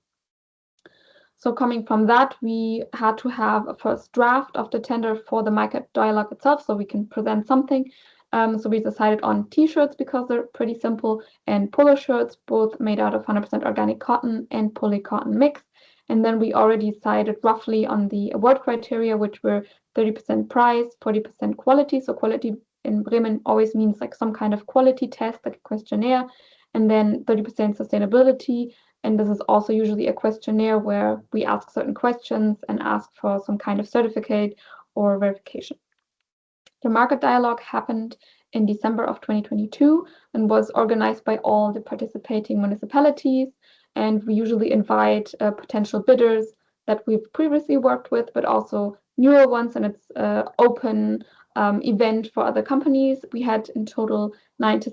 So coming from that, we had to have a first draft of the tender for the market dialogue itself, so we can present something. So we decided on t-shirts because they're pretty simple, and polo shirts, both made out of 100% organic cotton and polycotton mix. And then we already decided roughly on the award criteria, which were 30% price, 40% quality. So quality in Bremen always means like some kind of quality test, like a questionnaire, and then 30% sustainability. And this is also usually a questionnaire where we ask certain questions and ask for some kind of certificate or verification. The market dialogue happened in December of 2022 and was organized by all the participating municipalities. And we usually invite potential bidders that we've previously worked with, but also newer ones, and it's an open event for other companies. We had in total 9 to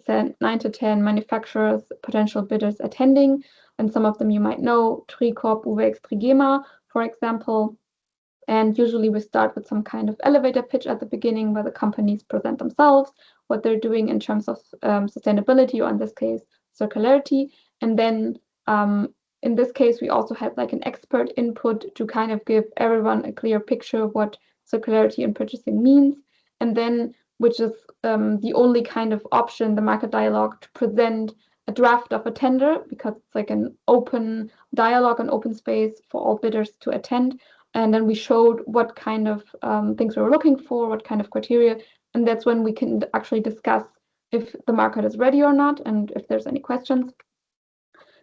10 manufacturers, potential bidders attending, and some of them you might know, Tricorp, Uwex, Trigema, for example. And usually we start with some kind of elevator pitch at the beginning where the companies present themselves, what they're doing in terms of sustainability, or in this case, circularity. And then in this case, we also had like an expert input to kind of give everyone a clear picture of what circularity in purchasing means. And then, which is the only kind of option, the market dialogue, to present a draft of a tender, because it's like an open dialogue, an open space for all bidders to attend. And then we showed what kind of things we were looking for, what kind of criteria. And that's when we can actually discuss if the market is ready or not, and if there's any questions.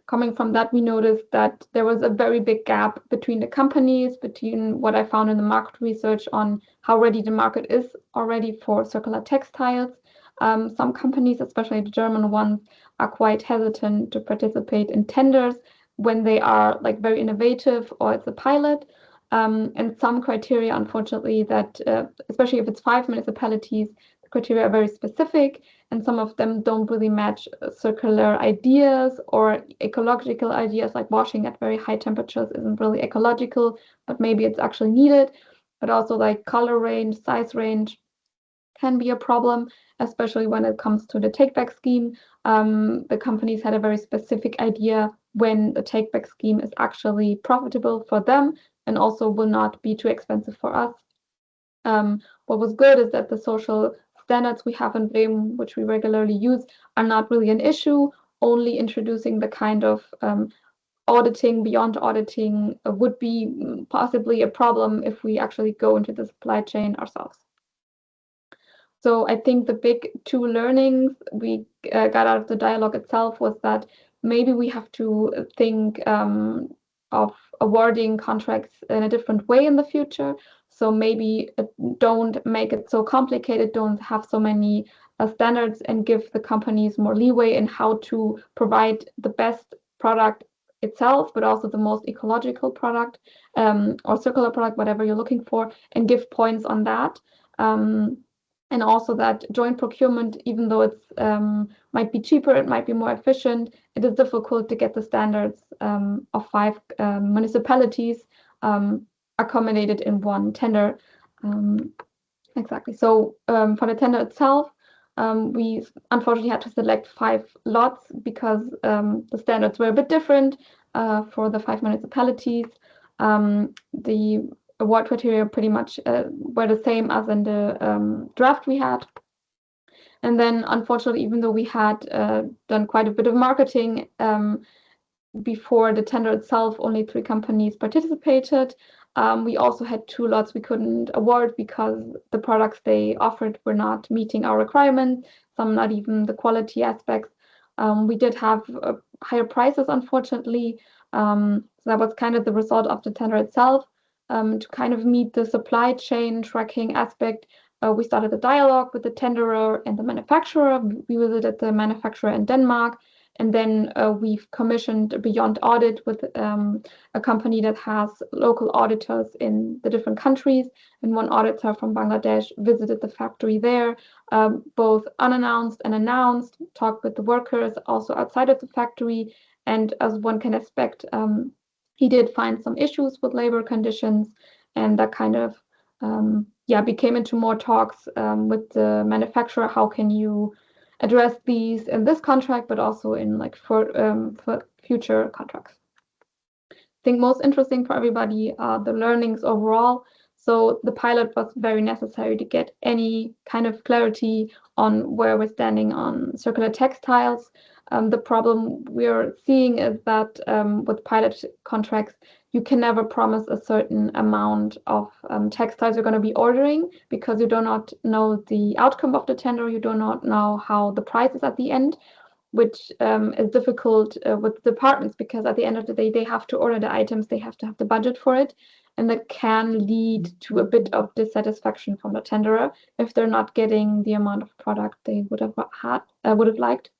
Coming from that, we noticed that there was a very big gap between the companies, between what I found in the market research on how ready the market is already for circular textiles. Some companies, especially the German ones, are quite hesitant to participate in tenders when they are like very innovative or it's a pilot. And some criteria, unfortunately, that especially if it's 5 municipalities, the criteria are very specific, and some of them don't really match circular ideas or ecological ideas, like washing at very high temperatures isn't really ecological, but maybe it's actually needed. But also like color range, size range can be a problem, especially when it comes to the take-back scheme. The companies had a very specific idea when the take-back scheme is actually profitable for them and also will not be too expensive for us. What was good is that the social standards we have in Bremen, which we regularly use, are not really an issue. Only introducing the kind of auditing beyond auditing would be possibly a problem if we actually go into the supply chain ourselves. So I think the big two learnings we got out of the dialogue itself was that maybe we have to think of awarding contracts in a different way in the future. So maybe don't make it so complicated, don't have so many standards, and give the companies more leeway in how to provide the best product itself, but also the most ecological product or circular product, whatever you're looking for, and give points on that. And also that joint procurement, even though it's might be cheaper, it might be more efficient, it is difficult to get the standards of 5 municipalities accommodated in one tender. Exactly. So for the tender itself, we unfortunately had to select 5 lots because the standards were a bit different for the 5 municipalities. The award criteria pretty much were the same as in the draft we had. And then, unfortunately, even though we had done quite a bit of marketing before the tender itself, only 3 companies participated. We also had 2 lots we couldn't award because the products they offered were not meeting our requirements, some not even the quality aspects. We did have higher prices, unfortunately. So that was kind of the result of the tender itself. To kind of meet the supply chain tracking aspect, we started a dialogue with the tenderer and the manufacturer. We visited the manufacturer in Denmark And then we've commissioned a Beyond Audit with a company that has local auditors in the different countries. And one auditor from Bangladesh visited the factory there, both unannounced and announced, talked with the workers also outside of the factory. And as one can expect, he did find some issues with labor conditions, and that kind of became into more talks with the manufacturer. How can you address these in this contract, but also in like for future contracts? I think most interesting for everybody are the learnings overall. So the pilot was very necessary to get any kind of clarity on where we're standing on circular textiles. The problem we're seeing is that with pilot contracts, you can never promise a certain amount of textiles you're going to be ordering, because you do not know the outcome of the tender. You do not know how the price is at the end, which is difficult with departments, because at the end of the day, they have to order the items, they have to have the budget for it. And that can lead to a bit of dissatisfaction from the tenderer if they're not getting the amount of product they would have liked.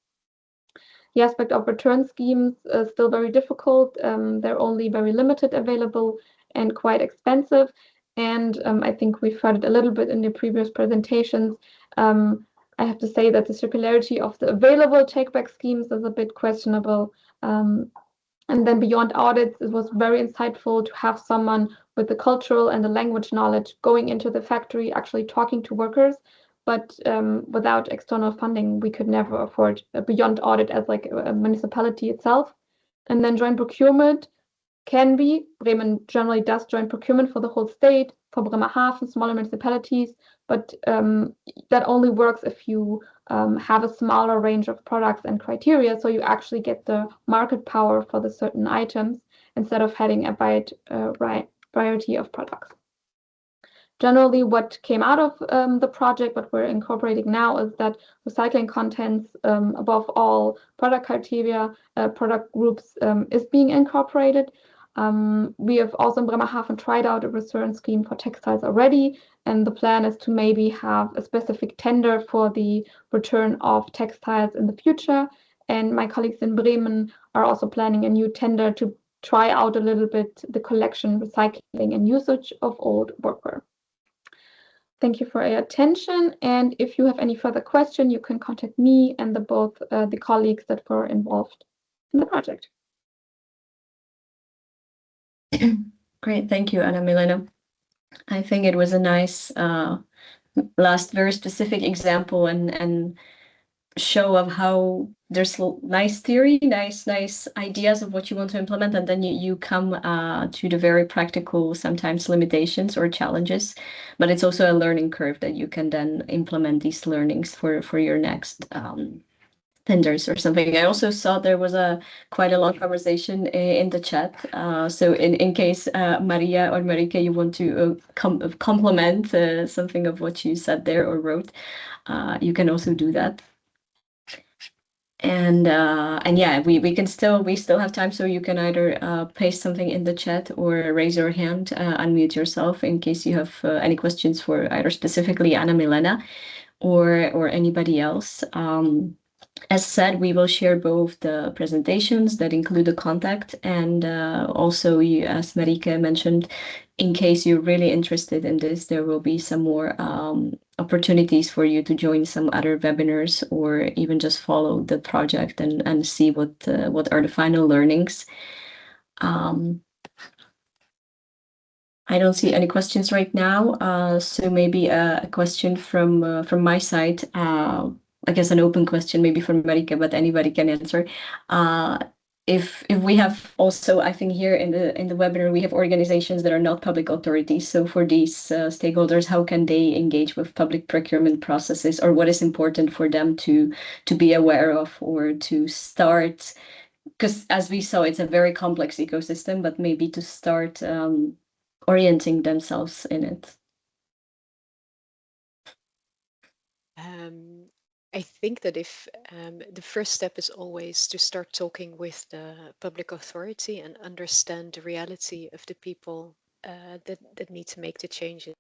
The aspect of return schemes is still very difficult. They're only very limited available and quite expensive. And I think we've heard it a little bit in the previous presentations. I have to say that the circularity of the available take-back schemes is a bit questionable. And then beyond audits, it was very insightful to have someone with the cultural and the language knowledge going into the factory, actually talking to workers. But without external funding, we could never afford a beyond audit as like a municipality itself. And then joint procurement can be, Bremen generally does joint procurement for the whole state, for Bremerhaven, smaller municipalities, but that only works if you have a smaller range of products and criteria, so you actually get the market power for the certain items instead of having a wide variety of products. Generally, what came out of the project, what we're incorporating now, is that recycling contents, above all product criteria, product groups, is being incorporated. We have also in Bremerhaven tried out a return scheme for textiles already, and the plan is to maybe have a specific tender for the return of textiles in the future. And my colleagues in Bremen are also planning a new tender to try out a little bit the collection, recycling, and usage of old workwear. Thank you for your attention. And if you have any further question, you can contact me and both the colleagues that were involved in the project. Great, thank you, Anna Milena. I think it was a nice last very specific example and show of how there's nice theory, nice ideas of what you want to implement, and then you come to the very practical, sometimes limitations or challenges, but it's also a learning curve that you can then implement these learnings for your next tenders or something. I also saw there was quite a long conversation in the chat. So in case Maria or Marike, you want to complement something of what you said there or wrote, you can also do that. And yeah, we still have time, so you can either paste something in the chat or raise your hand, unmute yourself in case you have any questions for either specifically Anna Milena or anybody else. As said, we will share both the presentations that include the contact and also, as Marike mentioned, in case you're really interested in this, there will be some more opportunities for you to join some other webinars or even just follow the project and see what are the final learnings. I don't see any questions right now, so maybe a question from my side. I guess an open question, maybe from Marike, but anybody can answer. If we have also, I think here in the webinar, we have organizations that are not public authorities. So for these stakeholders, how can they engage with public procurement processes, or what is important for them to be aware of or to start? Because as we saw, it's a very complex ecosystem, but maybe to start orienting themselves in it. I think that if the first step is always to start talking with the public authority and understand the reality of the people that need to make the changes.